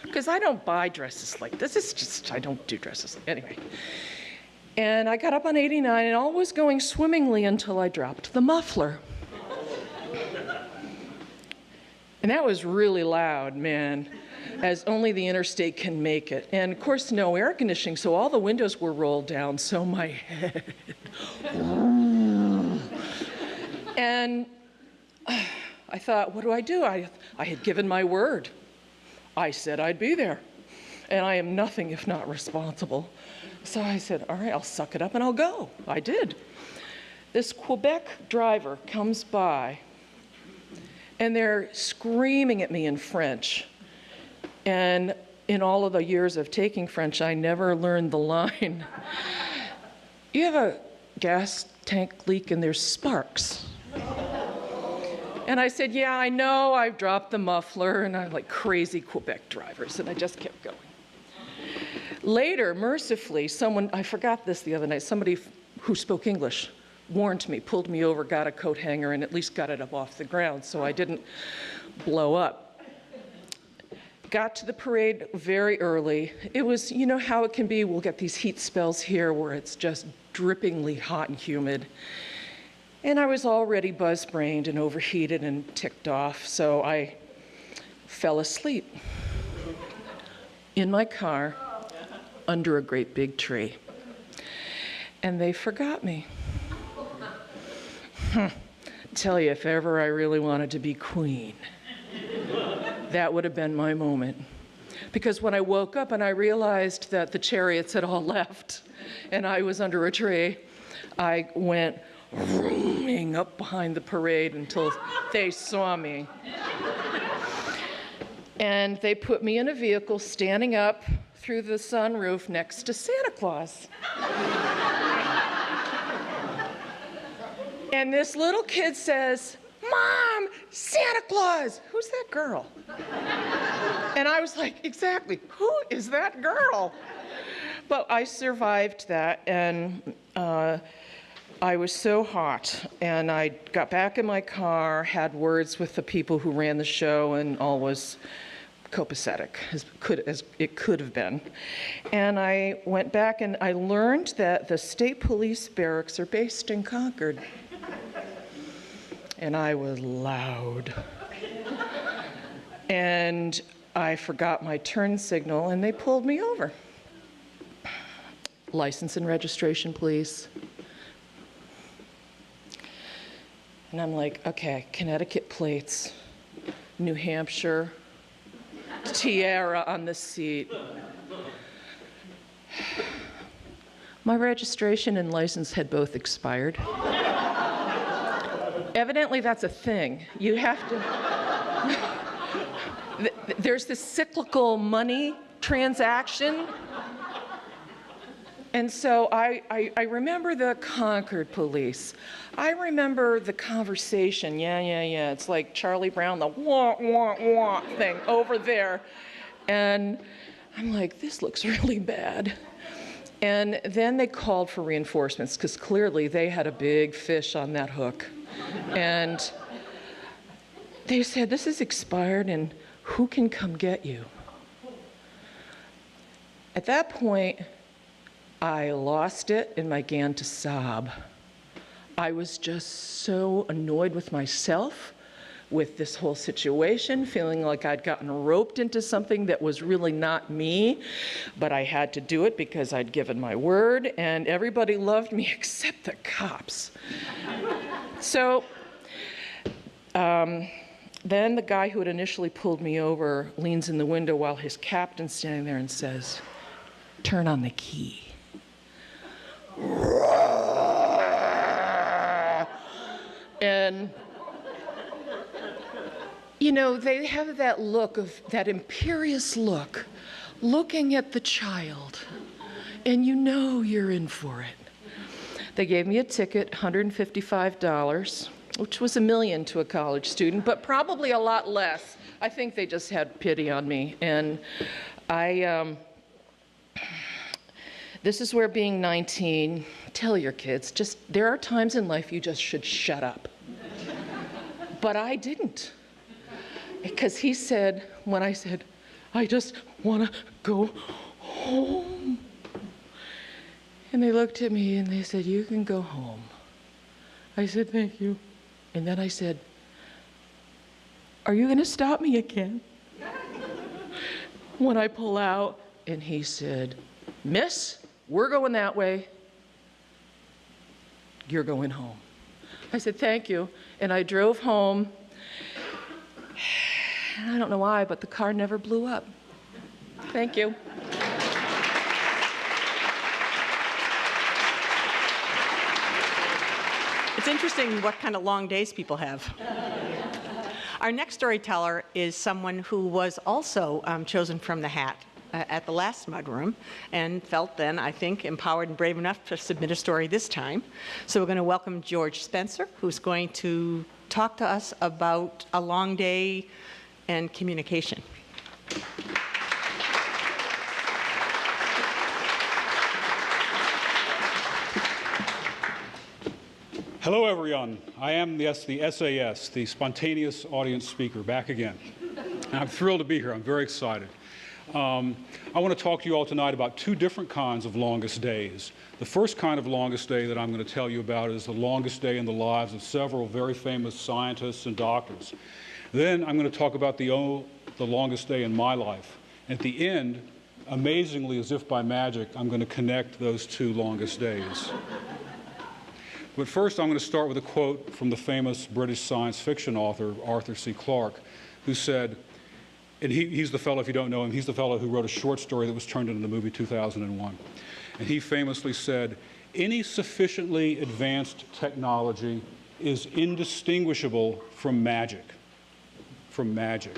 because I don't buy dresses like this. It's just, I don't do dresses. Anyway. And I got up on 89, and all was going swimmingly until I dropped the muffler. And that was really loud, man, as only the interstate can make it. And of course, no air conditioning, so all the windows were rolled down, so my head. And I thought, what do I do? I had given my word. I said I'd be there. And I am nothing if not responsible. So I said, all right, I'll suck it up and I'll go. I did. This Quebec driver comes by, and they're screaming at me in French. And in all of the years of taking French, I never learned the line, you have a gas tank leak and there's sparks. And I said, yeah, I know, I've dropped the muffler, and I'm like crazy Quebec drivers, and I just kept going. Later, mercifully, someone, I forgot this the other night, somebody who spoke English warned me, pulled me over, got a coat hanger, and at least got it up off the ground so I didn't blow up. Got to the parade very early. It was, you know how it can be, we'll get these heat spells here where it's just drippingly hot and humid. And I was already buzz-brained and overheated and ticked off, so I fell asleep in my car under a great big tree. And they forgot me. Tell you, if ever I really wanted to be queen, that would have been my moment. Because when I woke up and I realized that the chariots had all left and I was under a tree, I went rooming up behind the parade until they saw me. And they put me in a vehicle standing up through the sunroof next to Santa Claus. And this little kid says, Mom, Santa Claus, who's that girl? And I was like, exactly, who is that girl? But I survived that, and I was so hot, and I got back in my car, had words with the people who ran the show, and all was copacetic as it could have been. And I went back and I learned that the state police barracks are based in Concord. And I was loud. And I forgot my turn signal, and they pulled me over. License and registration, please. And I'm like, okay, Connecticut plates, New Hampshire, tiara on the seat. My registration and license had both expired. Evidently, that's a thing. You have to, there's this cyclical money transaction. And so I remember the Concord police. I remember the conversation, yeah. It's like Charlie Brown, the wah, wah, wah thing over there. And I'm like, this looks really bad. And then they called for reinforcements, because clearly they had a big fish on that hook. And they said, this is expired, and who can come get you? At that point, I lost it and began to sob. I was just so annoyed with myself, with this whole situation, feeling like I'd gotten roped into something that was really not me, but I had to do it because I'd given my word, and everybody loved me except the cops. So then the guy who had initially pulled me over leans in the window while his captain's standing there and says, "Turn on the key." And you know, they have that look of, that imperious look, looking at the child, and you know you're in for it. They gave me a ticket, $155, which was $1 million to a college student, but probably a lot less. I think they just had pity on me. And this is where being 19, tell your kids, just, there are times in life you just should shut up. But I didn't. Because he said, when I said, I just want to go home. And they looked at me and they said, you can go home. I said, thank you. And then I said, are you going to stop me again when I pull out? And he said, miss, we're going that way. You're going home. I said, thank you. And I drove home. I don't know why, but the car never blew up. Thank you. It's interesting what kind of long days people have. Our next storyteller is someone who was also chosen from the hat at the last Mudroom and felt then, I think, empowered and brave enough to submit a story this time. So we're going to welcome George Spencer, who's going to talk to us about a long day and communication. Hello, everyone. I am the SAS, the Spontaneous Audience Speaker, back again. And I'm thrilled to be here. I'm very excited. I want to talk to you all tonight about two different kinds of longest days. The first kind of longest day that I'm going to tell you about is the longest day in the lives of several very famous scientists and doctors. Then I'm going to talk about the longest day in my life. At the end, amazingly, as if by magic, I'm going to connect those two longest days. But first, I'm going to start with a quote from the famous British science fiction author, Arthur C. Clarke, who said, and he's the fellow, if you don't know him, he's the fellow who wrote a short story that was turned into the movie 2001. And he famously said, any sufficiently advanced technology is indistinguishable from magic. From magic.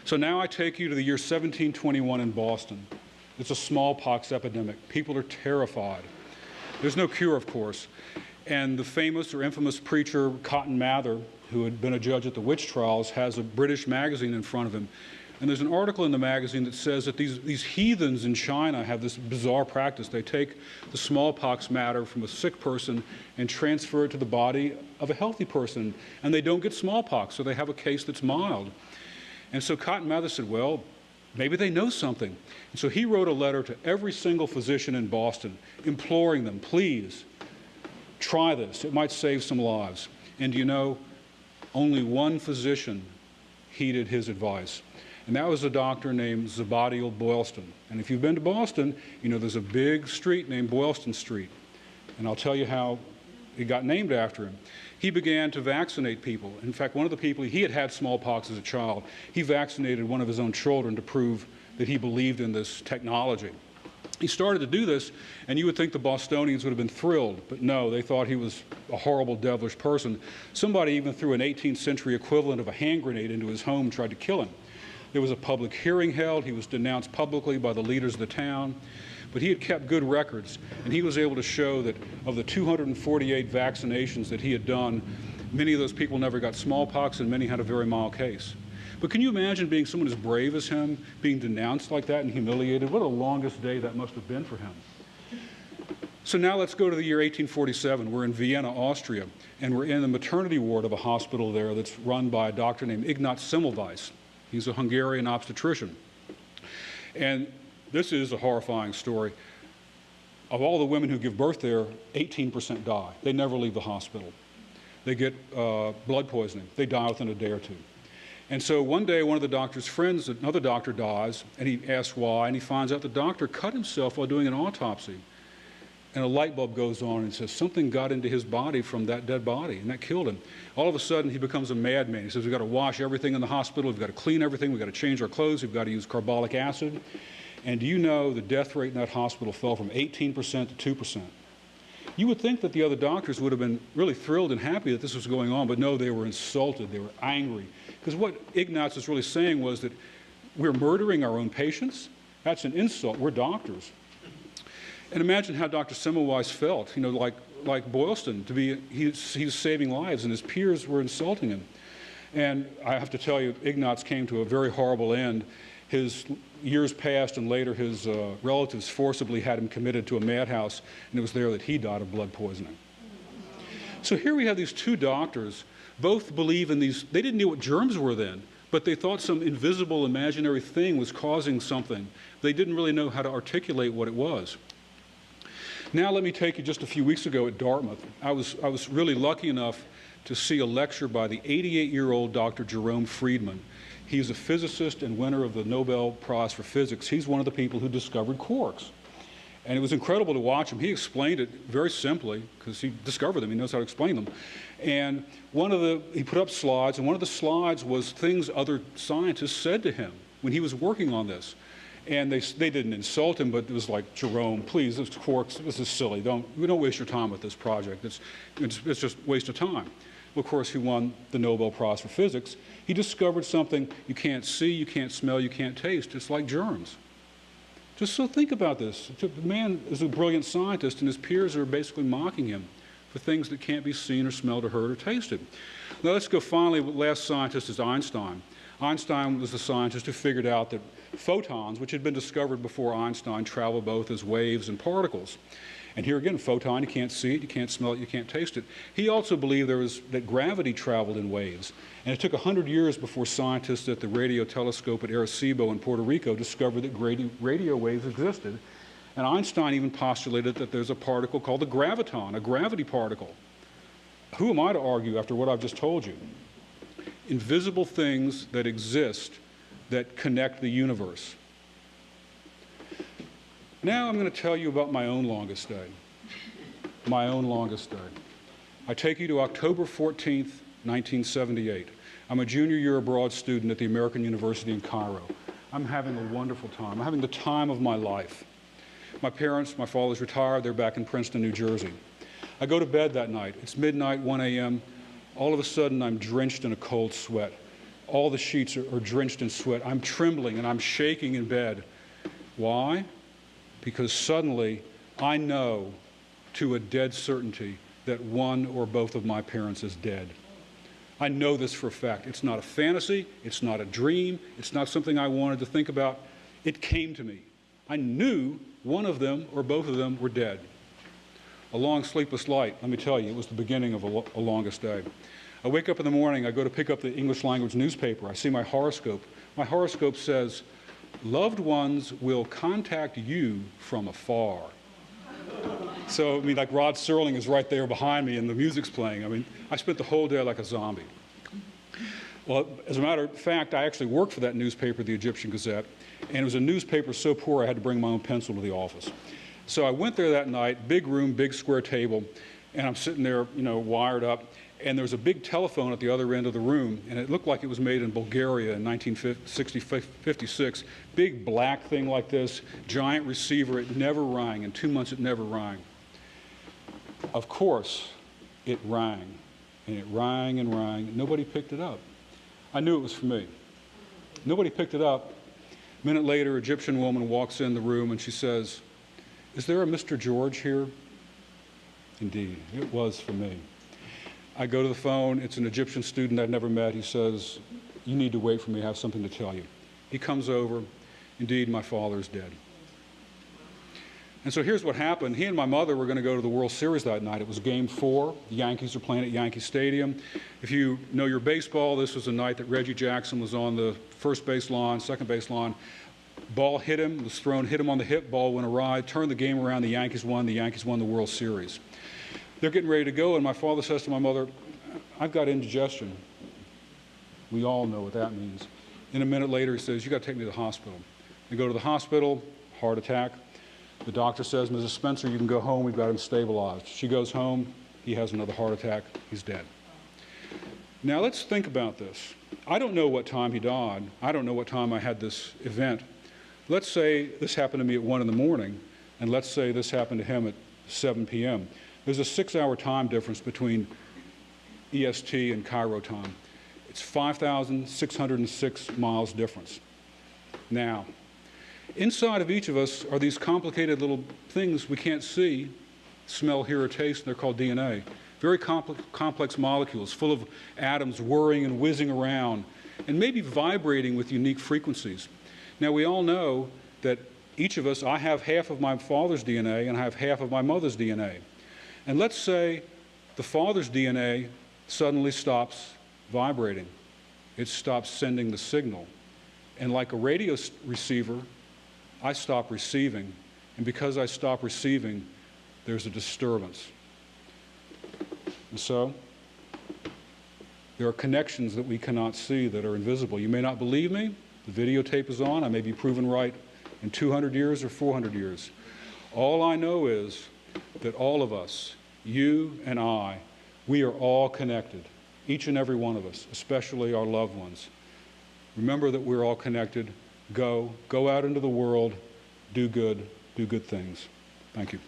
So now I take you to the year 1721 in Boston. It's a smallpox epidemic. People are terrified. There's no cure, of course. And the famous or infamous preacher Cotton Mather, who had been a judge at the witch trials, has a British magazine in front of him. And there's an article in the magazine that says that these heathens in China have this bizarre practice. They take the smallpox matter from a sick person and transfer it to the body of a healthy person. And they don't get smallpox, so they have a case that's mild. And so Cotton Mather said, well, maybe they know something. And so he wrote a letter to every single physician in Boston, imploring them, please, try this. It might save some lives. And you know, only one physician heeded his advice. And that was a doctor named Zebadiel Boylston. And if you've been to Boston, you know there's a big street named Boylston Street. And I'll tell you how it got named after him. He began to vaccinate people. In fact, one of the people, he had had smallpox as a child. He vaccinated one of his own children to prove that he believed in this technology. He started to do this, and you would think the Bostonians would have been thrilled, but no, they thought he was a horrible, devilish person. Somebody even threw an 18th century equivalent of a hand grenade into his home and tried to kill him. There was a public hearing held. He was denounced publicly by the leaders of the town. But he had kept good records, and he was able to show that of the 248 vaccinations that he had done, many of those people never got smallpox, and many had a very mild case. But can you imagine being someone as brave as him, being denounced like that and humiliated? What a longest day that must have been for him. So now let's go to the year 1847. We're in Vienna, Austria, and we're in the maternity ward of a hospital there that's run by a doctor named Ignaz Semmelweis. He's a Hungarian obstetrician. And this is a horrifying story. Of all the women who give birth there, 18% die. They never leave the hospital. They get blood poisoning. They die within a day or two. And so one day, one of the doctor's friends, another doctor dies, and he asks why, and he finds out the doctor cut himself while doing an autopsy. And a light bulb goes on and says something got into his body from that dead body, and that killed him. All of a sudden, he becomes a madman. He says, we've got to wash everything in the hospital, we've got to clean everything, we've got to change our clothes, we've got to use carbolic acid. And do you know the death rate in that hospital fell from 18% to 2%? You would think that the other doctors would have been really thrilled and happy that this was going on, but no, they were insulted, they were angry. Because what Ignaz was really saying was that we're murdering our own patients? That's an insult, we're doctors. And imagine how Dr. Semmelweis felt, you know, like Boylston, to be, he was saving lives and his peers were insulting him. And I have to tell you, Ignaz came to a very horrible end. His years passed, and later his relatives forcibly had him committed to a madhouse, and it was there that he died of blood poisoning. So here we have these two doctors, both believe in these, they didn't know what germs were then, but they thought some invisible imaginary thing was causing something. They didn't really know how to articulate what it was. Now let me take you just a few weeks ago at Dartmouth. I was really lucky enough to see a lecture by the 88-year-old Dr. Jerome Friedman. He's a physicist and winner of the Nobel Prize for Physics. He's one of the people who discovered quarks. And it was incredible to watch him. He explained it very simply, because he discovered them. He knows how to explain them. And he put up slides, and one of the slides was things other scientists said to him when he was working on this. And they didn't insult him, but it was like, Jerome, please, this quarks, this is silly. Don't waste your time with this project. It's just a waste of time. Well, of course, he won the Nobel Prize for Physics. He discovered something you can't see, you can't smell, you can't taste. It's like germs. Just so think about this. The man is a brilliant scientist, and his peers are basically mocking him for things that can't be seen or smelled or heard or tasted. Now let's go finally, the last scientist is Einstein. Einstein was the scientist who figured out that photons, which had been discovered before Einstein, travel both as waves and particles. And here again, a photon, you can't see it, you can't smell it, you can't taste it. He also believed that gravity traveled in waves. And it took 100 years before scientists at the radio telescope at Arecibo in Puerto Rico discovered that radio waves existed. And Einstein even postulated that there's a particle called the graviton, a gravity particle. Who am I to argue after what I've just told you? Invisible things that exist that connect the universe. Now I'm going to tell you about my own longest day. My own longest day. I take you to October 14th, 1978. I'm a junior year abroad student at the American University in Cairo. I'm having a wonderful time. I'm having the time of my life. My father's retired. They're back in Princeton, New Jersey. I go to bed that night. It's midnight, 1 a.m. All of a sudden, I'm drenched in a cold sweat. All the sheets are drenched in sweat. I'm trembling and I'm shaking in bed. Why? Because suddenly I know to a dead certainty that one or both of my parents is dead. I know this for a fact. It's not a fantasy. It's not a dream. It's not something I wanted to think about. It came to me. I knew one of them or both of them were dead. A long sleepless night, let me tell you, it was the beginning of a longest day. I wake up in the morning, I go to pick up the English language newspaper. I see my horoscope. My horoscope says, loved ones will contact you from afar. So, I mean, like Rod Serling is right there behind me and the music's playing. I mean, I spent the whole day like a zombie. Well, as a matter of fact, I actually worked for that newspaper, the Egyptian Gazette, and it was a newspaper so poor I had to bring my own pencil to the office. So I went there that night, big room, big square table, and I'm sitting there, wired up, and there was a big telephone at the other end of the room, and it looked like it was made in Bulgaria in 1956. Big black thing like this, giant receiver. It never rang. In 2 months, it never rang. Of course, it rang, and it rang and rang. Nobody picked it up. I knew it was for me. Nobody picked it up. A minute later, an Egyptian woman walks in the room, and she says, "Is there a Mr. George here?" Indeed, it was for me. I go to the phone. It's an Egyptian student I'd never met. He says, "You need to wait for me. I have something to tell you." He comes over. Indeed, my father's dead. And so here's what happened. He and my mother were going to go to the World Series that night. It was Game 4. The Yankees are playing at Yankee Stadium. If you know your baseball, this was a night that Reggie Jackson was on the first base lawn, second base lawn. Ball hit him, was thrown, hit him on the hip, ball went awry, turned the game around, the Yankees won the World Series. They're getting ready to go, and my father says to my mother, "I've got indigestion." We all know what that means. And a minute later, he says, "You got to take me to the hospital." They go to the hospital, heart attack. The doctor says, "Mrs. Spencer, you can go home. We've got him stabilized." She goes home. He has another heart attack. He's dead. Now, let's think about this. I don't know what time he died. I don't know what time I had this event. Let's say this happened to me at 1 in the morning, and let's say this happened to him at 7 p.m. There's a 6-hour time difference between EST and Cairo time. It's 5,606 miles difference. Now, inside of each of us are these complicated little things we can't see, smell, hear, or taste, and they're called DNA. Very complex molecules full of atoms whirring and whizzing around and maybe vibrating with unique frequencies. Now, we all know that each of us, I have half of my father's DNA and I have half of my mother's DNA. And let's say the father's DNA suddenly stops vibrating. it stops sending the signal. And like a radio receiver, I stop receiving. And because I stop receiving, there's a disturbance. And so, there are connections that we cannot see that are invisible. You may not believe me. The videotape is on. I may be proven right in 200 years or 400 years. All I know is that all of us, you and I, we are all connected, each and every one of us, especially our loved ones. Remember that we're all connected. Go out into the world, do good things. Thank you.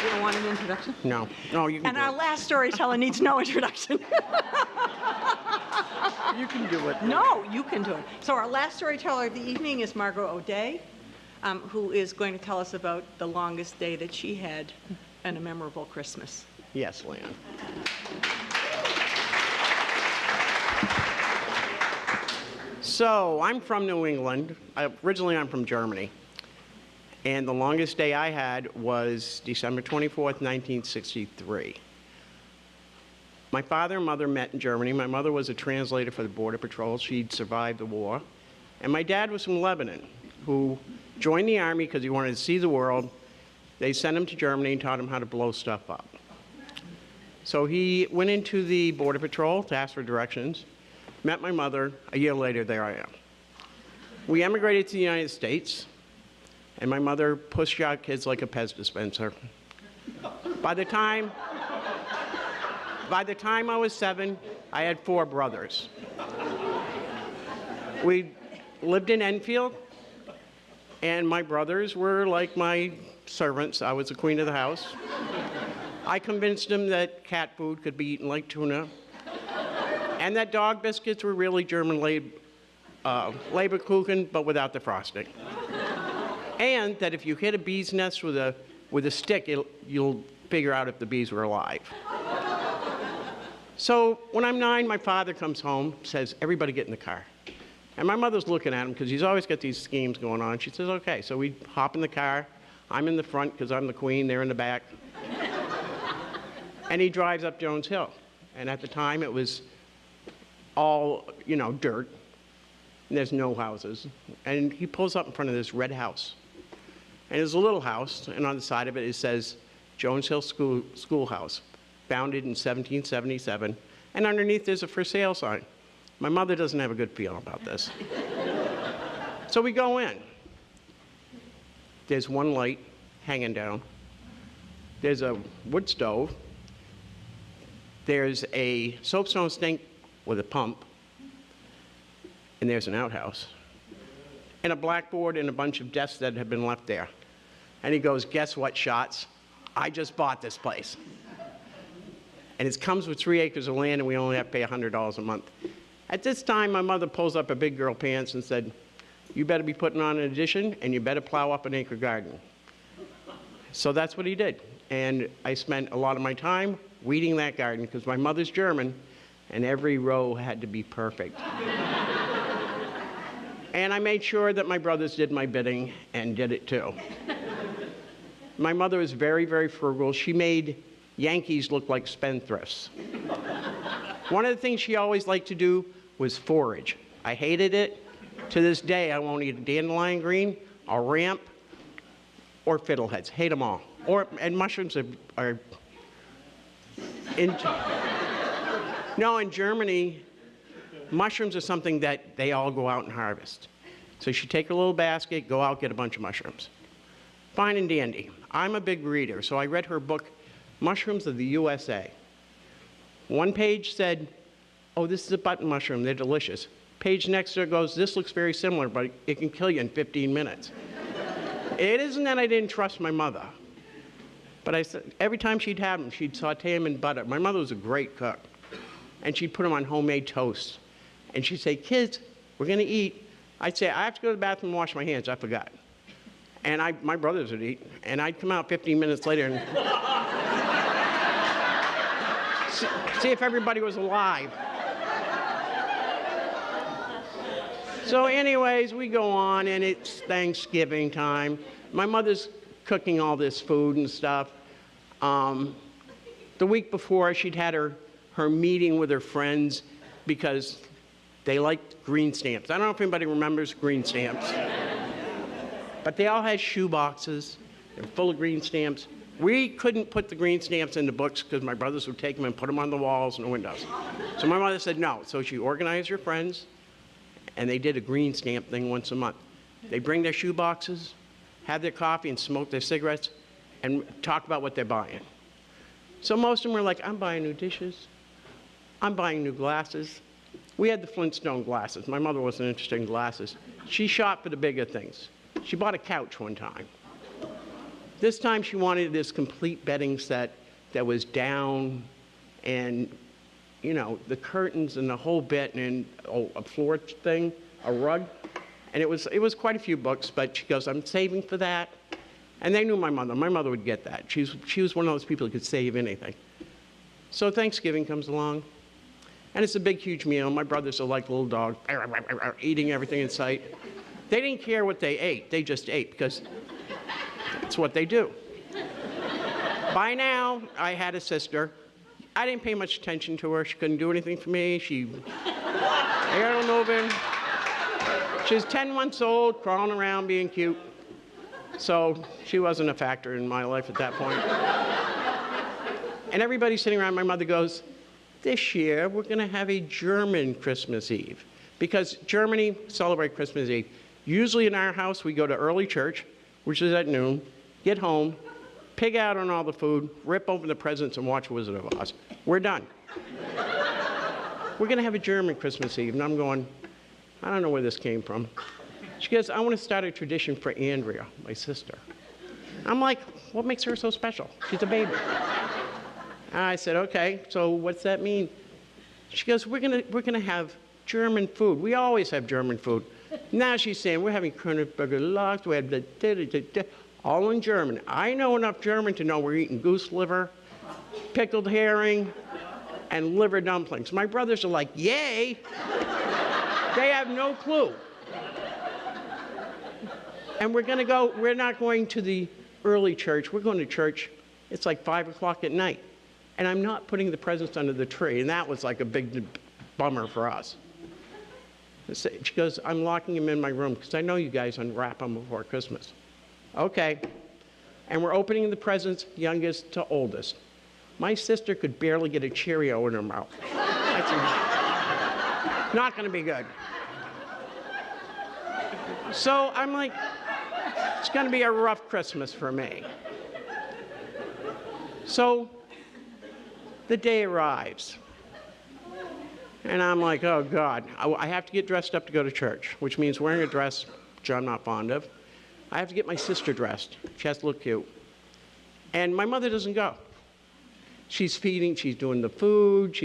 You don't want an introduction? No, you can And do our it. last storyteller needs no introduction. You can do it. No, you can do it. So our last storyteller of the evening is Margo O'Day, who is going to tell us about the longest day that she had and a memorable Christmas. Yes, Leon. So, I'm from New England. Originally, I'm from Germany. And the longest day I had was December 24th, 1963. My father and mother met in Germany. My mother was a translator for the Border Patrol. She'd survived the war. And my dad was from Lebanon, who joined the Army because he wanted to see the world. They sent him to Germany and taught him how to blow stuff up. So he went into the Border Patrol to ask for directions, met my mother. A year later, there I am. We emigrated to the United States, and my mother pushed out kids like a Pez dispenser. By the time I was 7, I had 4 brothers. We lived in Enfield, and my brothers were like my servants. I was the queen of the house. I convinced them that cat food could be eaten like tuna, and that dog biscuits were really German Leberkuchen, but without the frosting. And that if you hit a bee's nest with a stick, you'll figure out if the bees were alive. So when I'm 9, my father comes home, says, "Everybody get in the car." And my mother's looking at him because he's always got these schemes going on. She says, "Okay." So we hop in the car. I'm in the front because I'm the queen. They're in the back. And he drives up Jones Hill. And at the time, it was all, dirt. And there's no houses. And he pulls up in front of this red house. And there's a little house, and on the side of it, it says, Jones Hill Schoolhouse, founded in 1777. And underneath, there's a for sale sign. My mother doesn't have a good feeling about this. So we go in. There's one light hanging down. There's a wood stove. There's a soapstone sink with a pump. And there's an outhouse. And a blackboard and a bunch of desks that had been left there. And he goes, "Guess what, Shots? I just bought this place. And it comes with 3 acres of land, and we only have to pay $100 a month." At this time, my mother pulls up her big girl pants and said, "You better be putting on an addition, and you better plow up an acre garden." So that's what he did. And I spent a lot of my time weeding that garden because my mother's German, and every row had to be perfect. And I made sure that my brothers did my bidding and did it too. My mother was very, very frugal. She made Yankees look like spendthrifts. One of the things she always liked to do was forage. I hated it. To this day, I won't eat a dandelion green, a ramp, or fiddleheads. Hate them all. And mushrooms are in Germany, mushrooms are something that they all go out and harvest. So she'd take a little basket, go out, get a bunch of mushrooms. Fine and dandy. I'm a big reader, so I read her book, Mushrooms of the USA. One page said, "Oh, this is a button mushroom, they're delicious." Page next to it goes, "This looks very similar, but it can kill you in 15 minutes. It isn't that I didn't trust my mother, but I said, every time she'd have them, she'd saute them in butter. My mother was a great cook, and she'd put them on homemade toast. And she'd say, "Kids, we're gonna eat." I'd say, "I have to go to the bathroom and wash my hands, I forgot." And my brothers would eat, and I'd come out 15 minutes later and see if everybody was alive. So anyways, we go on, and it's Thanksgiving time. My mother's cooking all this food and stuff. The week before, she'd had her meeting with her friends because they liked green stamps. I don't know if anybody remembers green stamps. But they all had shoe boxes. They're full of green stamps. We couldn't put the green stamps in the books because my brothers would take them and put them on the walls and the windows. So my mother said no. So she organized her friends, and they did a green stamp thing once a month. They bring their shoe boxes, have their coffee, and smoke their cigarettes, and talk about what they're buying. So most of them were like, I'm buying new dishes. I'm buying new glasses. We had the Flintstone glasses. My mother wasn't interested in glasses. She shot for the bigger things. She bought a couch one time. This time she wanted this complete bedding set that was down and, you know, the curtains and the whole bit and a floor thing, a rug. And it was quite a few books, but she goes, I'm saving for that. And they knew my mother. My mother would get that. She was one of those people who could save anything. So Thanksgiving comes along, and it's a big, huge meal. My brothers are like little dogs, eating everything in sight. They didn't care what they ate. They just ate because it's what they do. By now, I had a sister. I didn't pay much attention to her. She couldn't do anything for me. She barely moving. She was 10 months old, crawling around, being cute. So she wasn't a factor in my life at that point. And everybody sitting around, my mother goes, this year we're going to have a German Christmas Eve. Because Germany celebrate Christmas Eve. Usually in our house, we go to early church, which is at noon, get home, pig out on all the food, rip open the presents, and watch Wizard of Oz. We're done. We're going to have a German Christmas Eve. And I'm going, I don't know where this came from. She goes, I want to start a tradition for Andrea, my sister. I'm like, what makes her so special? She's a baby. And I said, okay, so what's that mean? She goes, we're gonna have German food. We always have German food. Now she's saying, we're having Königsberger Lachs, we have all in German. I know enough German to know we're eating goose liver, pickled herring, and liver dumplings. My brothers are like, yay! They have no clue. And we're not going to the early church, we're going to church, it's like 5 o'clock at night. And I'm not putting the presents under the tree, and that was like a big bummer for us. She goes, I'm locking them in my room because I know you guys unwrap them before Christmas. Okay. And we're opening the presents, youngest to oldest. My sister could barely get a Cheerio in her mouth. That's not going to be good. So I'm like, it's going to be a rough Christmas for me. So the day arrives. And I'm like, oh, God, I have to get dressed up to go to church, which means wearing a dress, which I'm not fond of. I have to get my sister dressed. She has to look cute. And my mother doesn't go. She's feeding, she's doing the food,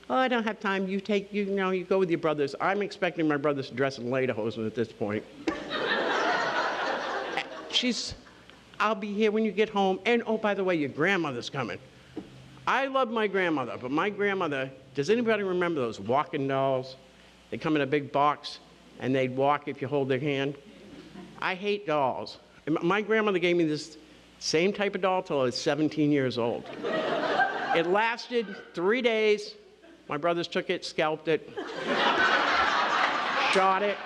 oh, I don't have time, you go with your brothers. I'm expecting my brothers to dress in lederhosen at this point. I'll be here when you get home, and oh, by the way, your grandmother's coming. I love my grandmother, but my grandmother, does anybody remember those walking dolls? They come in a big box, and they'd walk if you hold their hand. I hate dolls. My grandmother gave me this same type of doll till I was 17 years old. It lasted 3 days. My brothers took it, scalped it, shot it.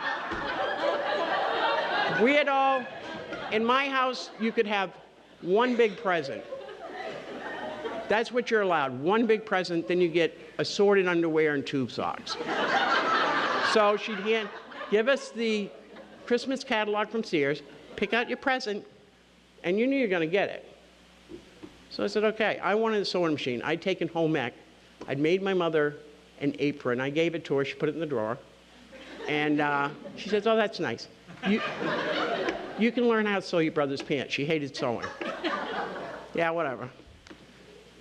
In my house, you could have one big present. That's what you're allowed, one big present, then you get assorted underwear and tube socks. So she'd give us the Christmas catalog from Sears, pick out your present, and you knew you were going to get it. So I said, okay, I wanted a sewing machine. I'd taken home ec. I'd made my mother an apron. I gave it to her. She put it in the drawer. And she says, oh, that's nice. You can learn how to sew your brother's pants. She hated sewing. Yeah, whatever.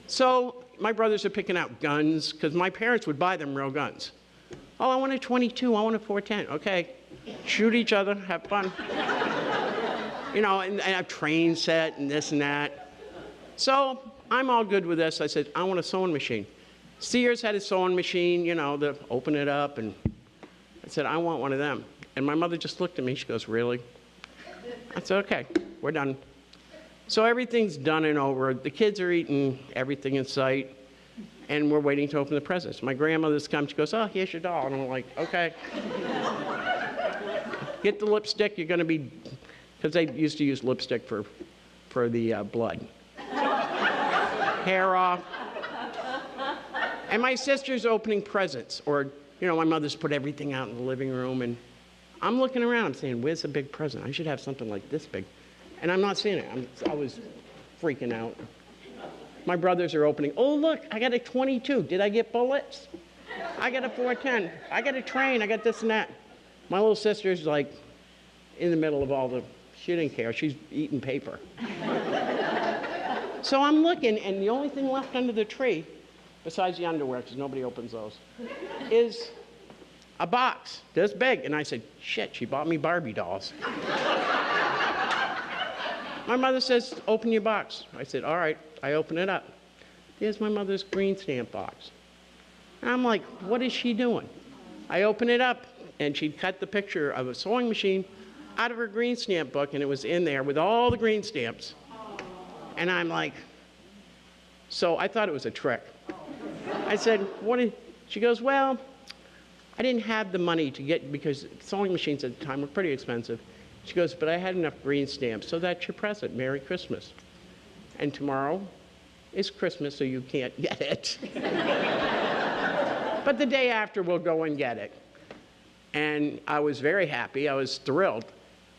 So my brothers are picking out guns, because my parents would buy them real guns. Oh, I want a 22. I want a 410. Okay. Shoot each other. Have fun. And a train set and this and that. So I'm all good with this. I said, I want a sewing machine. Sears had a sewing machine, to open it up. And I said, I want one of them. And my mother just looked at me. She goes, really? I said, okay, we're done. So everything's done and over. The kids are eating everything in sight, and we're waiting to open the presents. My grandmother's come. She goes, oh, here's your doll. And I'm like, okay. Get the lipstick. You're going to be, because they used to use lipstick for the blood. Hair off. And my sister's opening presents, or, you know, my mother's put everything out in the living room, and I'm looking around saying, where's the big present? I should have something like this big. And I'm not seeing it. I was freaking out. My brothers are opening. Oh, look, I got a 22. Did I get bullets? I got a 410. I got a train. I got this and that. My little sister's like in the middle of all the, she didn't care. She's eating paper. So I'm looking, and the only thing left under the tree, besides the underwear, because nobody opens those, is a box this big. And I said, shit, she bought me Barbie dolls. My mother says, open your box. I said, all right. I open it up. There's my mother's green stamp box. And I'm like, what is she doing? I open it up, and she'd cut the picture of a sewing machine out of her green stamp book, and it was in there with all the green stamps. And I'm like, so I thought it was a trick. I said, what is, she goes, well, I didn't have the money to get, because sewing machines at the time were pretty expensive. She goes, but I had enough green stamps, so that's your present. Merry Christmas. And tomorrow is Christmas, so you can't get it. But the day after, we'll go and get it. And I was very happy. I was thrilled.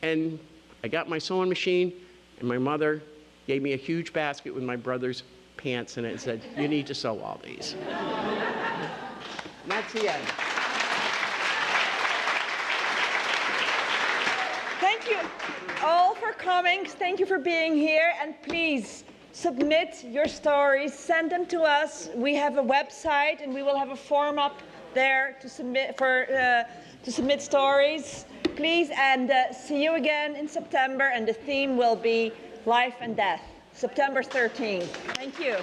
And I got my sewing machine, and my mother gave me a huge basket with my brother's pants in it and said, you need to sew all these. And that's the end. Thank you all for coming. Thank you for being here. And please submit your stories. Send them to us. We have a website, and we will have a form up there to submit stories. Please, and see you again in September. And the theme will be life and death, September 13th. Thank you.